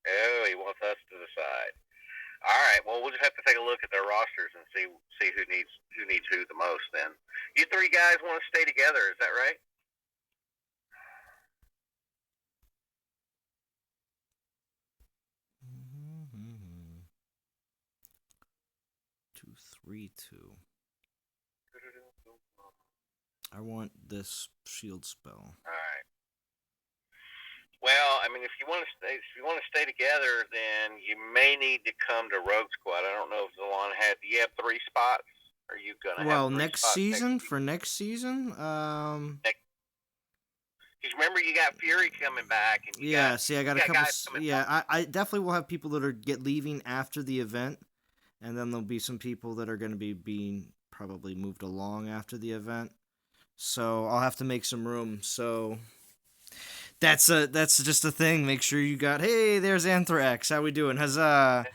Oh, he wants us to decide. All right. Well, we'll just have to take a look at their rosters and see who needs who the most. Then you three guys want to stay together. Is that right? Mm-hmm. 2-3-2. I want this shield spell. All right. Well, I mean, if you want to stay together, then you may need to come to Rogue Squad. I don't know if Zalon had. Do you have 3 spots? Are you gonna have 3 next spots season next for next season, Because remember, you got Fury coming back, and see, I got a couple. Guys coming back. I definitely will have people that are leaving after the event, and then there'll be some people that are going to be being probably moved along after the event. So I'll have to make some room. So that's just a thing. Make sure you got. Hey, there's Anthrax. How we doing? Huzzah!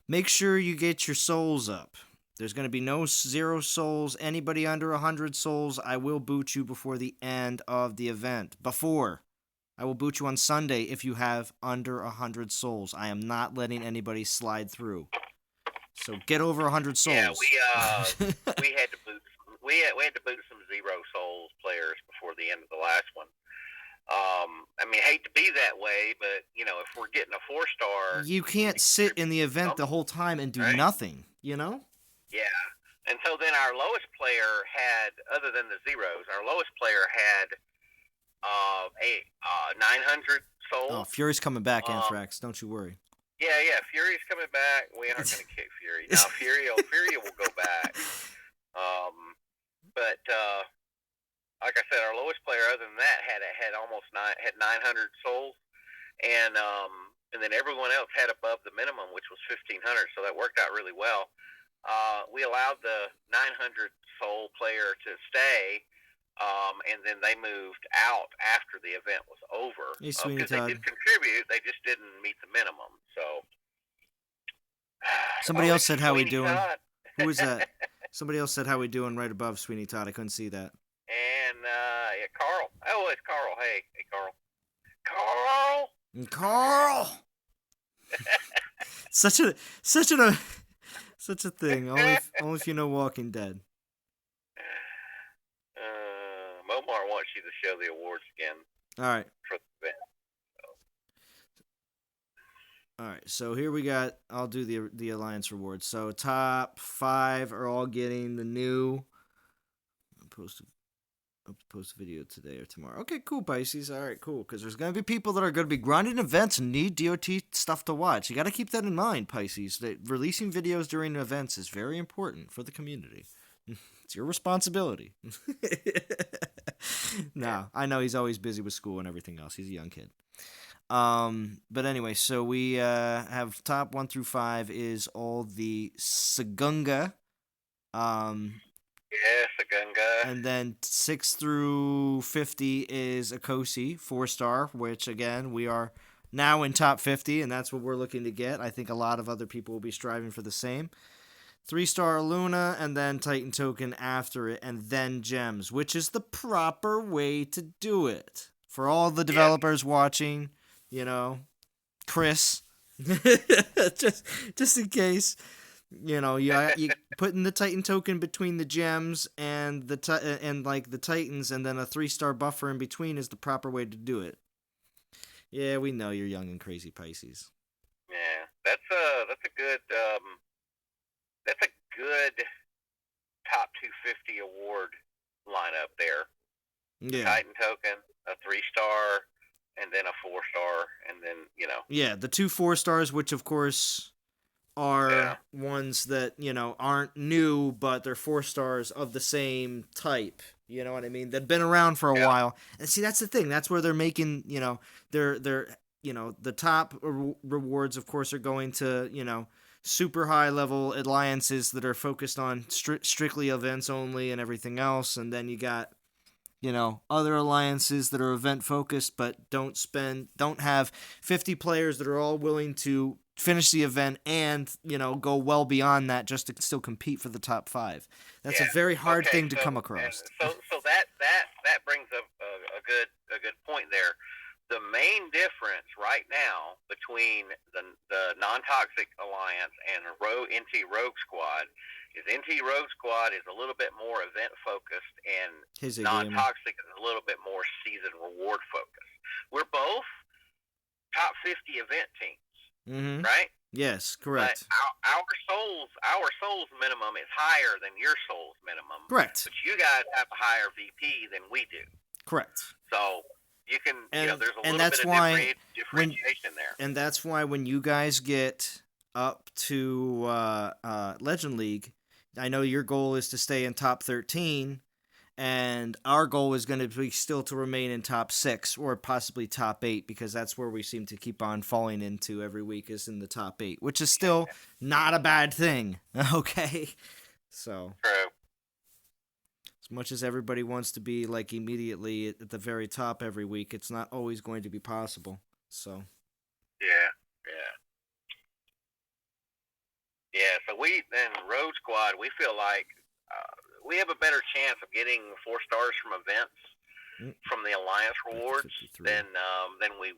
Make sure you get your souls up. There's going to be no 0 souls. Anybody under 100 souls, I will boot you before the end of the event. I will boot you on Sunday if you have under 100 souls. I am not letting anybody slide through. So get over 100 souls. Yeah, we had to boot. We had to boot some 0 souls players before the end of the last one. I mean, hate to be that way, but if we're getting a 4-star, you can't sit in the event the whole time and do nothing. Yeah. And so then our lowest player had, other than the 0s, our lowest player had 900 souls. Oh, Fury's coming back, Anthrax. Don't you worry. Yeah, Fury's coming back. We aren't going to kick Fury. Now, Fury will go back. But like I said, our lowest player, other than that, had 900 souls, and then everyone else had above the minimum, which was 1,500. So that worked out really well. We allowed the 900 soul player to stay, and then they moved out after the event was over. Because they did contribute, they just didn't meet the minimum. So somebody else said, "How we doing?" Who was that? Somebody else said, "How we doing?" right above Sweeney Todd. I couldn't see that. And Carl. Oh, it's Carl. Hey, Carl. Carl. such a thing. Only if you know Walking Dead. Momar wants you to show the awards again. All right. For the event. All right. So here we got. I'll do the Alliance rewards. So top 5 are all getting the new. I'll post a video today or tomorrow. Okay, cool, Pisces. All right, cool. Because there's going to be people that are going to be grinding events and need DOT stuff to watch. You got to keep that in mind, Pisces. That releasing videos during events is very important for the community. It's your responsibility. No, I know he's always busy with school and everything else. He's a young kid. But anyway, so we have top 1 through 5 is all the Sagunga. Yes, Sagunga. And then 6 through 50 is Akosi, 4-star, which again we are now in top 50, and that's what we're looking to get. I think a lot of other people will be striving for the same. 3-star Luna, and then Titan Token after it, and then Gems, which is the proper way to do it. For all the developers watching, Chris, just in case, you putting the Titan Token between the Gems and the Titans, and then a 3-star buffer in between is the proper way to do it. Yeah, we know you're young and crazy, Pisces. Yeah, that's a good top 250 award lineup there. Yeah. Titan Token, a 3-star, and then a 4-star, and then Yeah, the 2 4-stars, which of course are ones that aren't new, but they're 4-stars of the same type. You know what I mean? They've been around for a while, and see, that's the thing. That's where they're making. They're the top rewards, of course, are going to super high level alliances that are focused on strictly events only and everything else, and then you got other alliances that are event focused but don't have 50 players that are all willing to finish the event and go well beyond that just to still compete for the top 5. That's a Yeah. very hard Okay. thing to So come and across. so that brings up a good point there. The main difference right now between the non-toxic alliance and NT Rogue Squad is NT Rogue Squad is a little bit more event focused, and His a game. non-toxic is a little bit more season reward focused. We're both top 50 event teams, Mm-hmm. right? Yes, But correct. our souls minimum is higher than your souls minimum. Correct. But you guys have a higher VP than we do. Correct. So you can, And there's a and little bit that's of why when differentiation there. and that's why when you guys get up to Legend League, I know your goal is to stay in top 13, and our goal is going to be still to remain in top 6 or possibly top 8, because that's where we seem to keep on falling into every week, is in the top 8, which is still not a bad thing. Okay, so True. as much as everybody wants to be like immediately at the very top every week, it's not always going to be possible. So Yeah. Yeah. Yeah. So we then Road Squad, we feel like we have a better chance of getting 4 stars from events from the alliance rewards 53. than we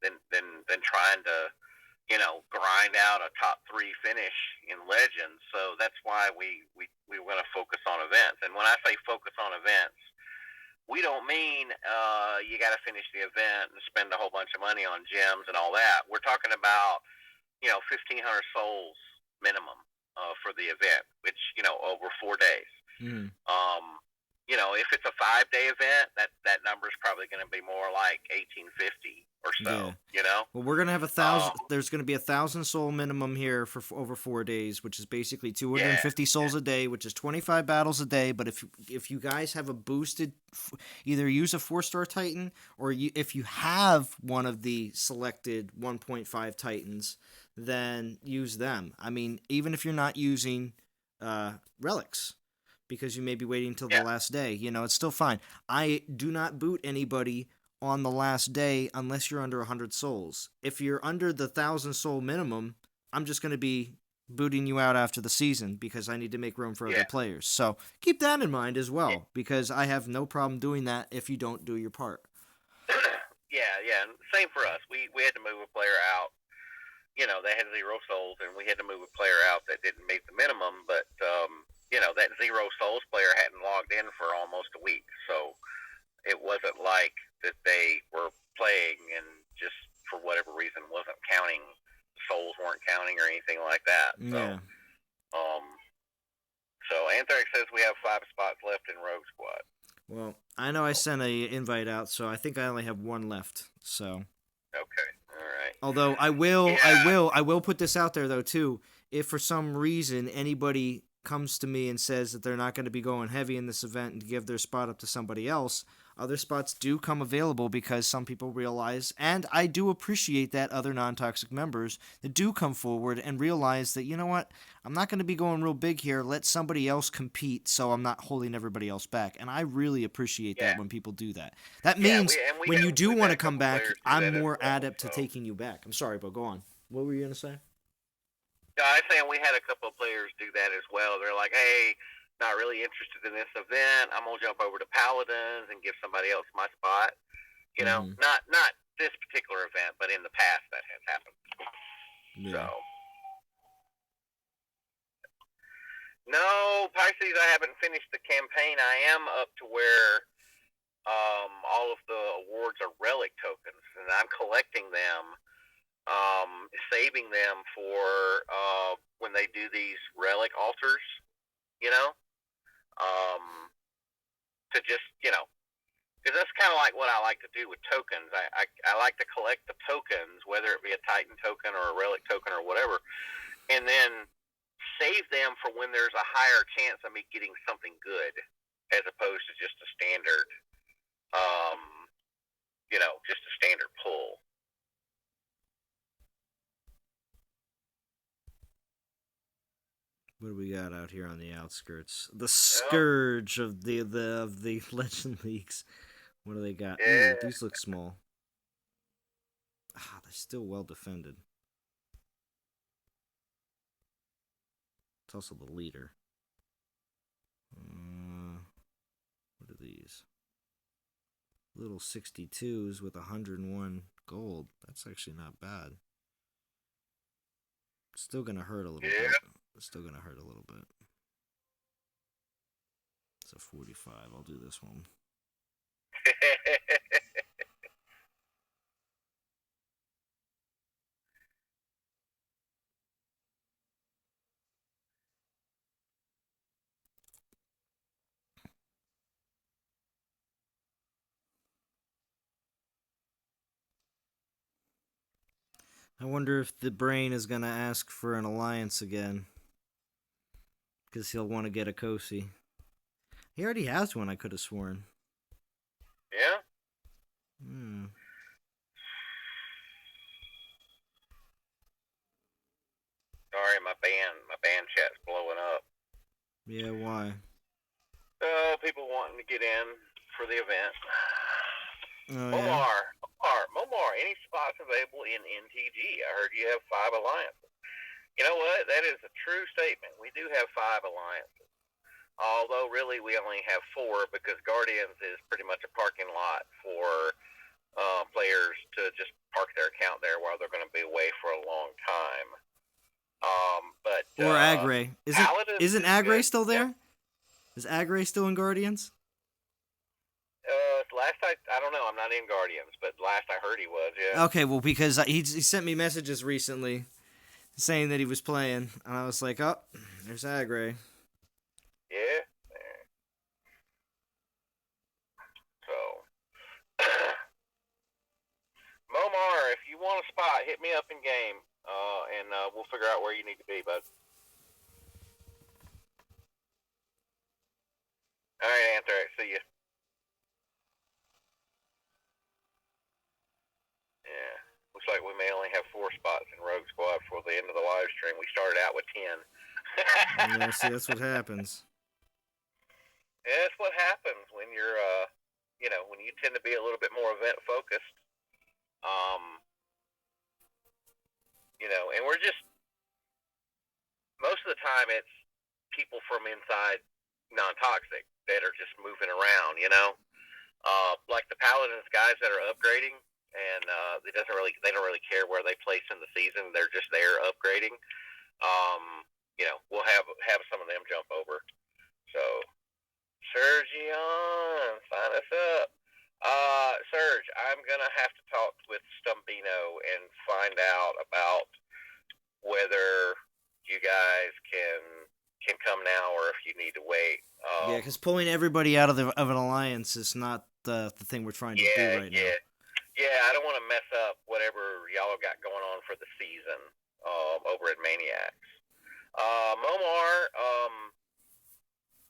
than trying to grind out a top 3 finish in Legends. So that's why we want to focus on events. And when I say focus on events, we don't mean you got to finish the event and spend a whole bunch of money on gems and all that. We're talking about 1,500 souls minimum for the event, which over 4 days. Mm. If it's a 5-day event, that number is probably going to be more like 1,850 or so. Yeah. Well, we're gonna have 1,000. There's gonna be 1,000 soul minimum here for over 4 days, which is basically 250 souls a day, which is 25 battles a day. But if you guys have a boosted, either use a 4-star Titan, or if you have one of the selected 1.5 Titans, then use them. I mean, even if you're not using relics, because you may be waiting till the last day, it's still fine. I do not boot anybody on the last day unless you're under 100 souls. If you're under the 1,000 soul minimum, I'm just going to be booting you out after the season because I need to make room for other players. So keep that in mind as well, because I have no problem doing that if you don't do your part. Yeah. Same for us. We had to move a player out. They had 0 souls, and we had to move a player out that didn't meet the minimum. But that 0 souls player hadn't logged in for almost a week, so it wasn't like that they were playing and just for whatever reason wasn't counting, souls weren't counting or anything like that. Yeah. So Anthrax says we have 5 spots left in Rogue Squad. Well, I know I sent a invite out, so I think I only have 1 left. So okay, all right. Although I will put this out there though too. If for some reason anybody comes to me and says that they're not going to be going heavy in this event and give their spot up to somebody else, other spots do come available, because some people realize, and I do appreciate that, other non-toxic members that do come forward and realize that, you know what, I'm not going to be going real big here, let somebody else compete so I'm not holding everybody else back. And I really appreciate that when people do that. That means when you do want to come back, I'm more adept to taking you back. I'm sorry, but go on. What were you going to say? No, I was saying we had a couple of players do that as well. They're like, hey, not really interested in this event. I'm gonna jump over to Paladins and give somebody else my spot. Not this particular event, but in the past that has happened. Yeah. So, no, Pisces, I haven't finished the campaign. I am up to where all of the awards are relic tokens, and I'm collecting them. Saving them for when they do these relic altars, to just, because that's kind of like what I like to do with tokens. I like to collect the tokens, whether it be a Titan token or a relic token or whatever, and then save them for when there's a higher chance of me getting something good, as opposed to just a standard, just a standard pull. What do we got out here on the outskirts? The Yep. scourge of the Legend Leagues. What do they got? Ooh, Yeah. these look small. Ah, they're still well defended. It's also the leader. What are these? Little 62s with 101 gold. That's actually not bad. Still gonna hurt a little Yeah. bit. It's still gonna hurt a little bit. It's a 45. I'll do this one. I wonder if the brain is gonna ask for an alliance again. Because he'll want to get a Kosi. He already has one, I could have sworn. Yeah. Hmm. Sorry, my band chat's blowing up. Yeah, why? People wanting to get in for the event. Oh, yeah? Momar, any spots available in NTG? I heard you have 5 alliances. You know what? That is a true statement. We do have 5 alliances. Although, really, we only have 4 because Guardians is pretty much a parking lot for players to just park their account there while they're going to be away for a long time. But Or Agray. Paladins Isn't is Agray good. still there? Yeah. Is Agray still in Guardians? Last I don't know. I'm not in Guardians, but last I heard he was. Yeah. Okay, well, because he sent me messages recently saying that he was playing, and I was like, oh, there's Agray. Yeah. So, Momar, if you want a spot, hit me up in game, and we'll figure out where you need to be, bud. All right, Anthrax. See you. Yeah. Looks like we may only have 4 spots in Rogue Squad for the end of the live stream. We started out with 10. Yeah, see, that's what happens. Yeah, that's what happens when you're, when you tend to be a little bit more event focused. And we're just, most of the time it's people from inside non-toxic that are just moving around. Like the Paladins guys that are upgrading, and they don't really care where they place in the season. They're just there upgrading. We'll have some of them jump over. So, Sergion, sign us up. Serge, I'm gonna have to talk with Stumpino and find out about whether you guys can come now or if you need to wait. Yeah, because pulling everybody out of an alliance is not the thing we're trying to do right now. Yeah. I don't want to mess up whatever y'all have got going on for the season over at Maniacs. Momar,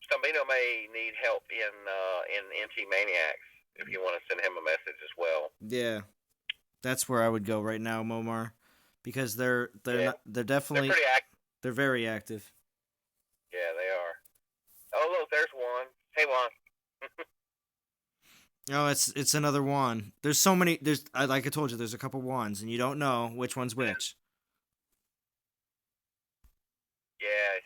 Stumpino may need help in NT Maniacs if you want to send him a message as well. Yeah, that's where I would go right now, Momar, because they're definitely they're very active. Yeah, they are. Oh look, there's Juan. Hey Juan. Oh, it's another wand. There's so many. Like I told you, there's a couple wands, and you don't know which one's which. Yeah.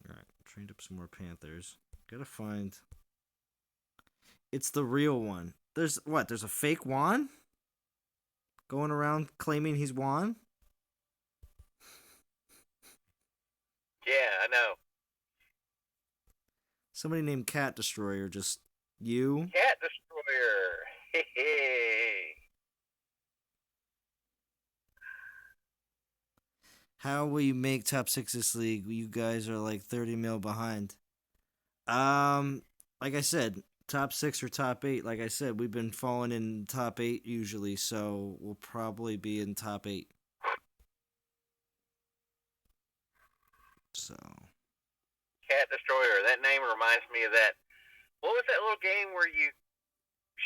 All right, trained up some more panthers. Gotta find. It's the real one. There's what? There's a fake Juan going around claiming he's Juan. Yeah, I know. Somebody named Cat Destroyer. Just you. Cat Destroyer. Hey. How will you make top 6 this league? You guys are like 30 mil behind. Like I said, top 6 or top 8. Like I said, we've been falling in top 8 usually, so we'll probably be in top 8. So. Cat Destroyer. That name reminds me of that. What was that little game where you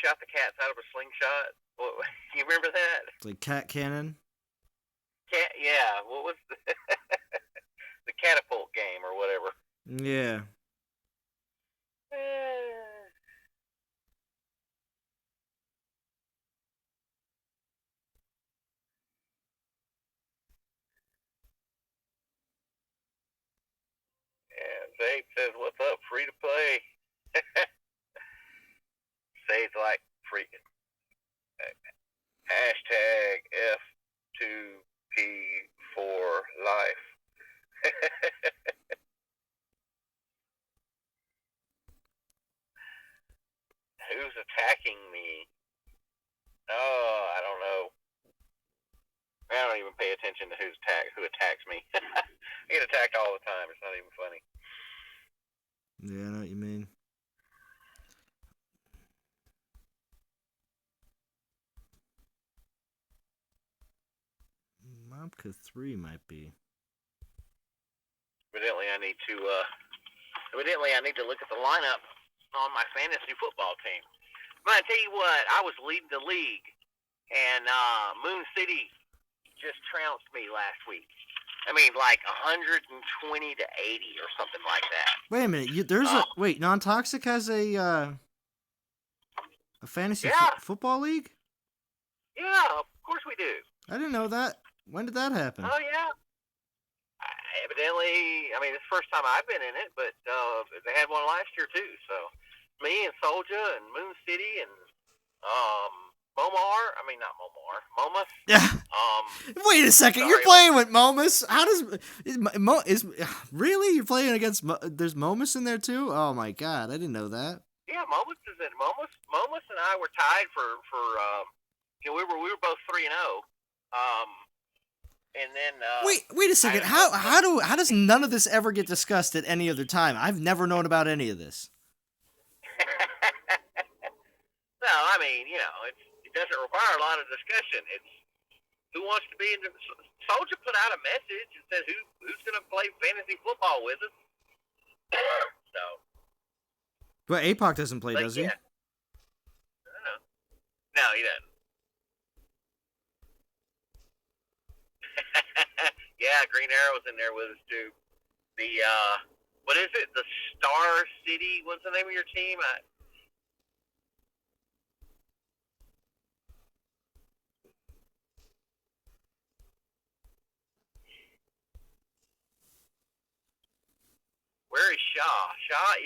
shot the cats out of a slingshot? What, you remember that? It's like cat cannon. Cat. Yeah. What was the catapult game or whatever? Yeah. And Zabe says, "What's up? Free to play." Zabe's like freaking hashtag F2P for life. Who's attacking me? Oh, I don't know. I don't even pay attention to who attacks me. I get attacked all the time. It's not even funny. Yeah, I know what you mean. Mobka 3 might be. Evidently, I need to look at the lineup on my fantasy football team. But I tell you what, I was leading the league, and Moon City just trounced me last week. I mean, like 120 to 80 or something like that. Wait a minute. Wait. Non-Toxic has a fantasy football league. Yeah, of course we do. I didn't know that. When did that happen? Oh yeah. Evidently, I mean, it's the first time I've been in it, but they had one last year too. So, me and Soldier and Moon City and Momar. I mean, not Momar. Momus. Yeah. Wait a second. You're playing with Momus. How does really? You're playing against? There's Momus in there too. Oh my god, I didn't know that. Yeah, Momus is in. Momus and I were tied for we were both 3-0. And then wait a second. How does none of this ever get discussed at any other time? I've never known about any of this. No, I mean, it doesn't require a lot of discussion. It's who wants to be in the Soldier put out a message and said who's going to play fantasy football with us. So. But APOC doesn't play, does he? No, he doesn't. Yeah, Green Arrow's in there with us too. The what is it? The Star City. What's the name of your team? Where is Shaw? Shaw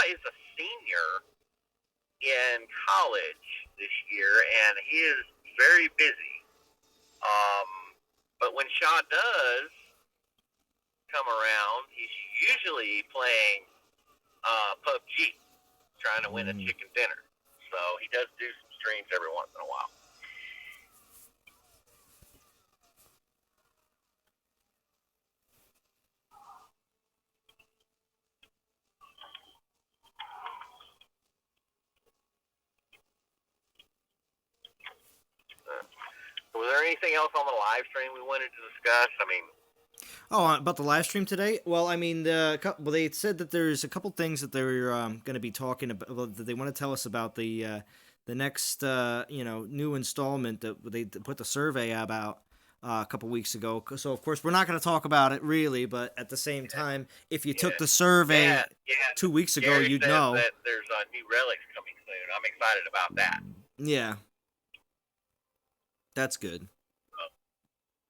is a senior in college this year, and he is very busy. But when Shaw does come around, he's usually playing PUBG, trying to win a chicken dinner. So he does do some streams every once in a while. Was there anything else on the live stream we wanted to discuss? I mean, about the live stream today? Well, I mean, they said that there's a couple things that they're going to be talking about that they want to tell us about the next new installment that they put the survey about a couple weeks ago. So of course we're not going to talk about it really, but at the same time, if you took the survey 2 weeks ago, Gary you'd says know that there's new relics coming soon. I'm excited about that. Yeah. That's good.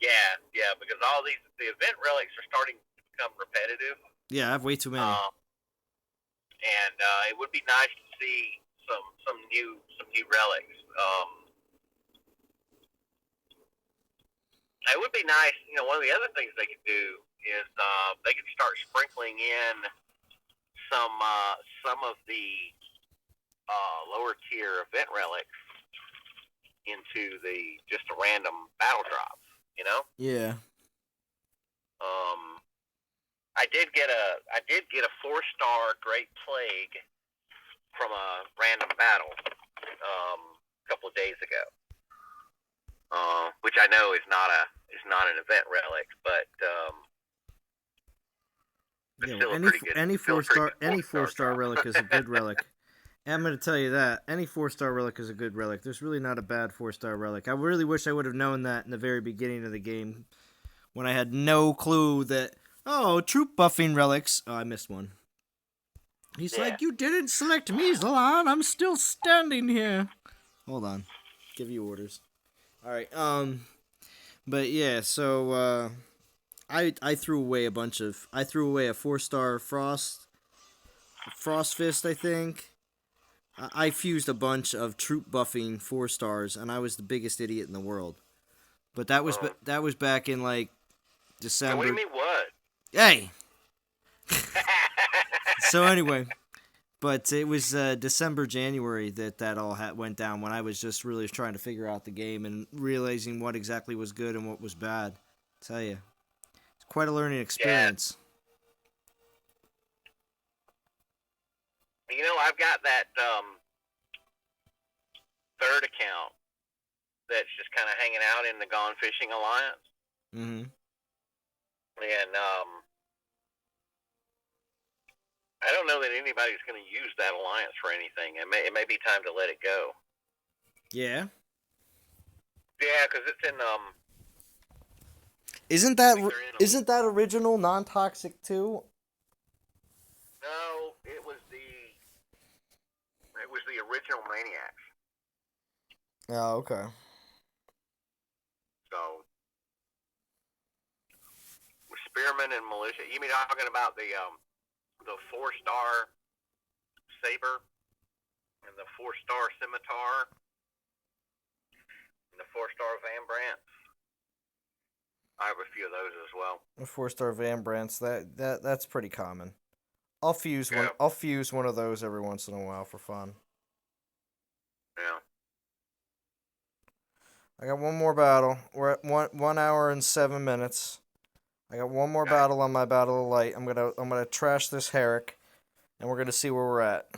Yeah, because all the event relics are starting to become repetitive. Yeah, I have way too many. And it would be nice to see some new relics. It would be nice. One of the other things they could do is they could start sprinkling in some of the lower tier event relics into just a random battle drops, Yeah. I did get a 4-star Great Plague from a random battle a couple of days ago, which I know is not an event relic, but It's Yeah, well, still a pretty good, still a pretty good any four four star star drop. relic is a good relic. And I'm gonna tell you that any 4-star relic is a good relic. There's really not a bad 4-star relic. I really wish I would have known that in the very beginning of the game, when I had no clue that troop buffing relics. Oh, I missed one. He's Yeah. like, you didn't select me, Zalon. I'm still standing here. Hold on, give you orders. All right. But yeah, so I threw away I threw away a 4-star frost fist, I think. I fused a bunch of troop buffing 4-stars, and I was the biggest idiot in the world. But that was back in like Now, what do December. you mean what? Hey. So anyway, but it was December, January that all went down, when I was just really trying to figure out the game and realizing what exactly was good and what was bad. I tell you, it's quite a learning Yeah. experience. You know, I've got that third account that's just kind of hanging out in the Gone Fishing Alliance. Mm-hmm. And I don't know that anybody's going to use that alliance for anything. It may be time to let it go. Yeah. Yeah, because it's in Isn't that original non-toxic too? No, it was the original Maniacs. Oh, okay. So with Spearman and Militia, you mean talking about the 4-star Saber and the 4-star Scimitar and the 4-star Van Brandt? I have a few of those as well. A 4-star Van Brandts, that's pretty common. I'll fuse Yeah. one of those every once in a while for fun. Yeah. I got one more battle. We're at 1 hour and 7 minutes. I got one more battle on my Battle of Light. I'm gonna trash this Herrick, and we're gonna see where we're at.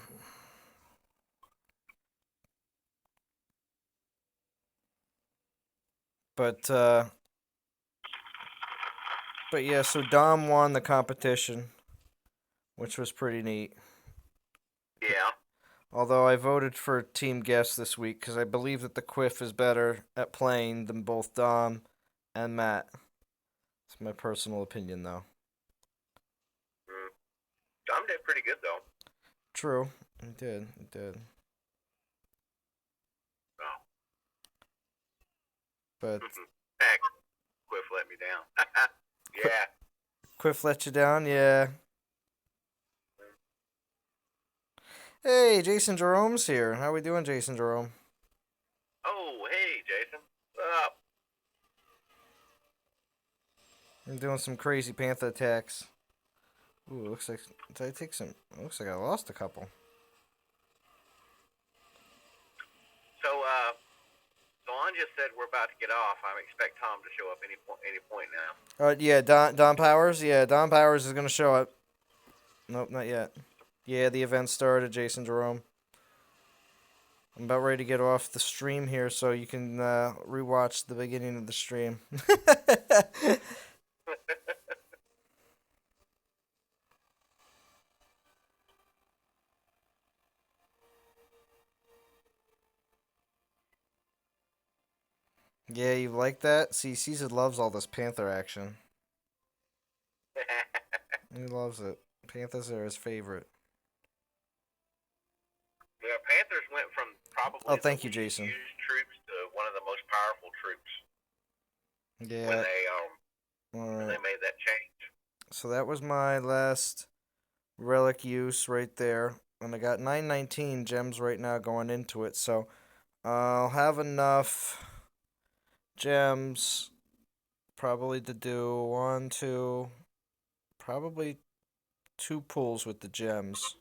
But yeah, so Dom won the competition, which was pretty neat. Yeah. Although I voted for Team Guest this week because I believe that the Quiff is better at playing than both Dom and Matt. It's my personal opinion, though. Dom did pretty good, though. True. He did. Oh. But Heck, Quiff let me down. Yeah. Quiff let you down? Yeah. Hey, Jason Jerome's here. How we doing, Jason Jerome? Oh, hey, Jason. What's up? I'm doing some crazy Panther attacks. Ooh, looks like did I take some? Looks like I lost a couple. So, Zalon just said we're about to get off. I expect Tom to show up any point now. Yeah, Don Powers. Yeah, Don Powers is gonna show up. Nope, not yet. Yeah, the event started, Jason Jerome. I'm about ready to get off the stream here, so you can rewatch the beginning of the stream. Yeah, you like that? See, Caesar loves all this Panther action. He loves it. Panthers are his favorite. Yeah, Panthers went from probably Oh, thank the you, Jason. least used troops to one of the most powerful troops Yeah. when they made that change. So that was my last relic use right there, and I got 919 gems right now going into it. So I'll have enough gems probably to do probably 2 pulls with the gems.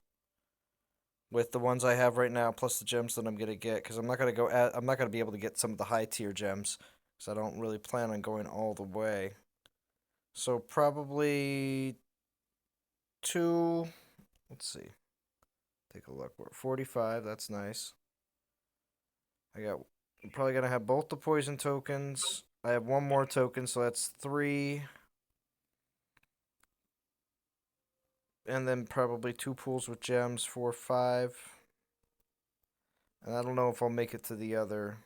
With the ones I have right now, plus the gems that I'm gonna get, because I'm not gonna be able to get some of the high tier gems, because I don't really plan on going all the way. So probably 2. Let's see. Take a look. We're at 45. That's nice. I'm probably gonna have both the poison tokens. I have one more token, so that's 3. and then probably 2 pools with gems for 5. And I don't know if I'll make it to the other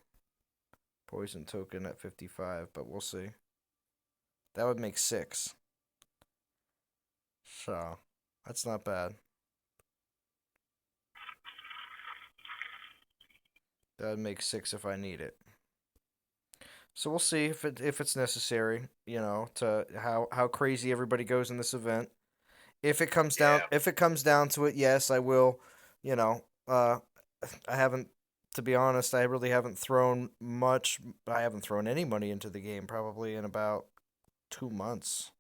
poison token at 55, but we'll see. That would make 6. So, that's not bad. That would make 6 if I need it. So we'll see if it's necessary, to how crazy everybody goes in this event. Yeah. If it comes down to it, yes, I will, I haven't, to be honest, I really haven't thrown much. I haven't thrown any money into the game probably in about 2 months.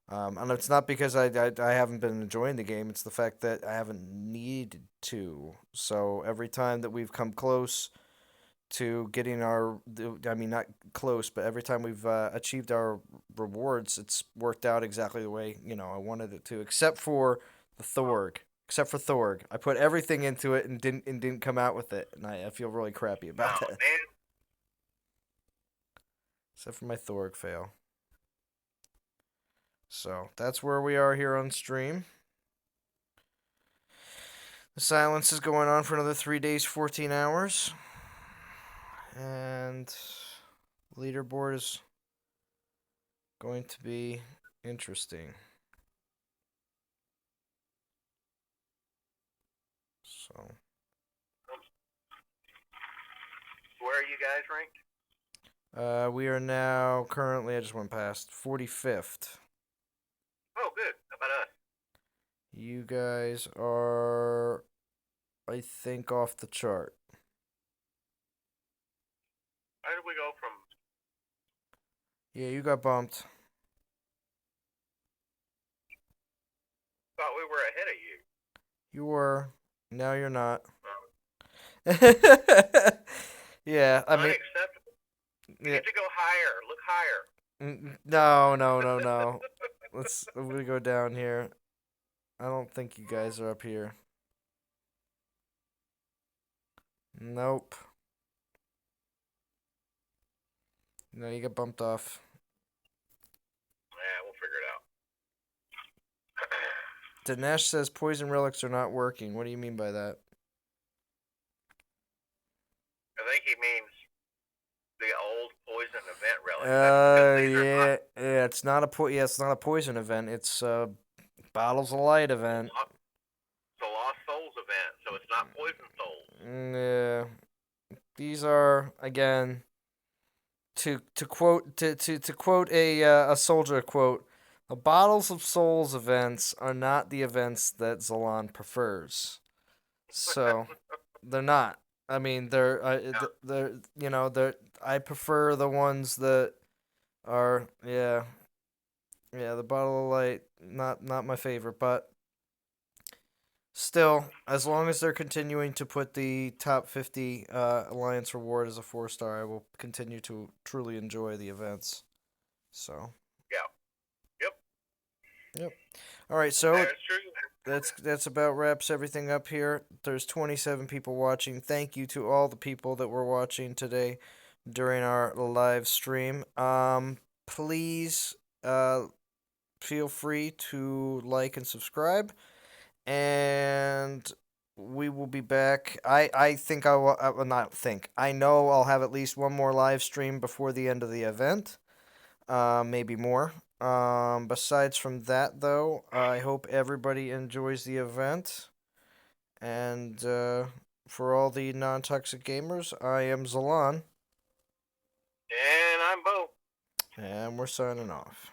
And it's not because I haven't been enjoying the game. It's the fact that I haven't needed to. So every time that we've come close to getting I mean, not close, but every time we've achieved our rewards, it's worked out exactly the way, I wanted it to, except for the Thorg. Except for Thorg. I put everything into it and didn't come out with it, and I feel really crappy about Oh, that. man. Except for my Thorg fail. So that's where we are here on stream. The silence is going on for another 3 days, 14 hours. And leaderboard is going to be interesting. So, Where are you guys ranked? we are now currently, I just went past 45th. Oh, good. How about us? You guys are, I think, off the chart. How did we go from? Yeah, you got bumped. Thought we were ahead of you. You were. Now you're not. Oh, Yeah, I mean, unacceptable. You yeah. need to go higher. Look higher. No. I'm gonna go down here. I don't think you guys are up here. Nope. No, you got bumped off. Yeah, we'll figure it out. Dinesh says poison relics are not working. What do you mean by that? I think he means the old poison event relics. Yeah, yeah. It's not a poison event. It's bottles of light event. It's a Lost Souls event, so it's not Poison Souls. Yeah, these are again to quote a soldier quote. The Bottles of Souls events are not the events that Zalon prefers. So they're not. I mean, they're I prefer the ones that are the bottle of light not my favorite, but still, as long as they're continuing to put the top 50 alliance reward as a 4-star, I will continue to truly enjoy the events. So Yeah. yep. All right, so That's true. that's about wraps everything up here. There's 27 people watching. Thank you to all the people that were watching today during our live stream. Please feel free to like and subscribe, and we will be back. I think I will not think. I know I'll have at least one more live stream before the end of the event. Maybe more. Besides from that, though, I hope everybody enjoys the event. And for all the non-toxic gamers, I am Zalon. And I'm Bo. And we're signing off.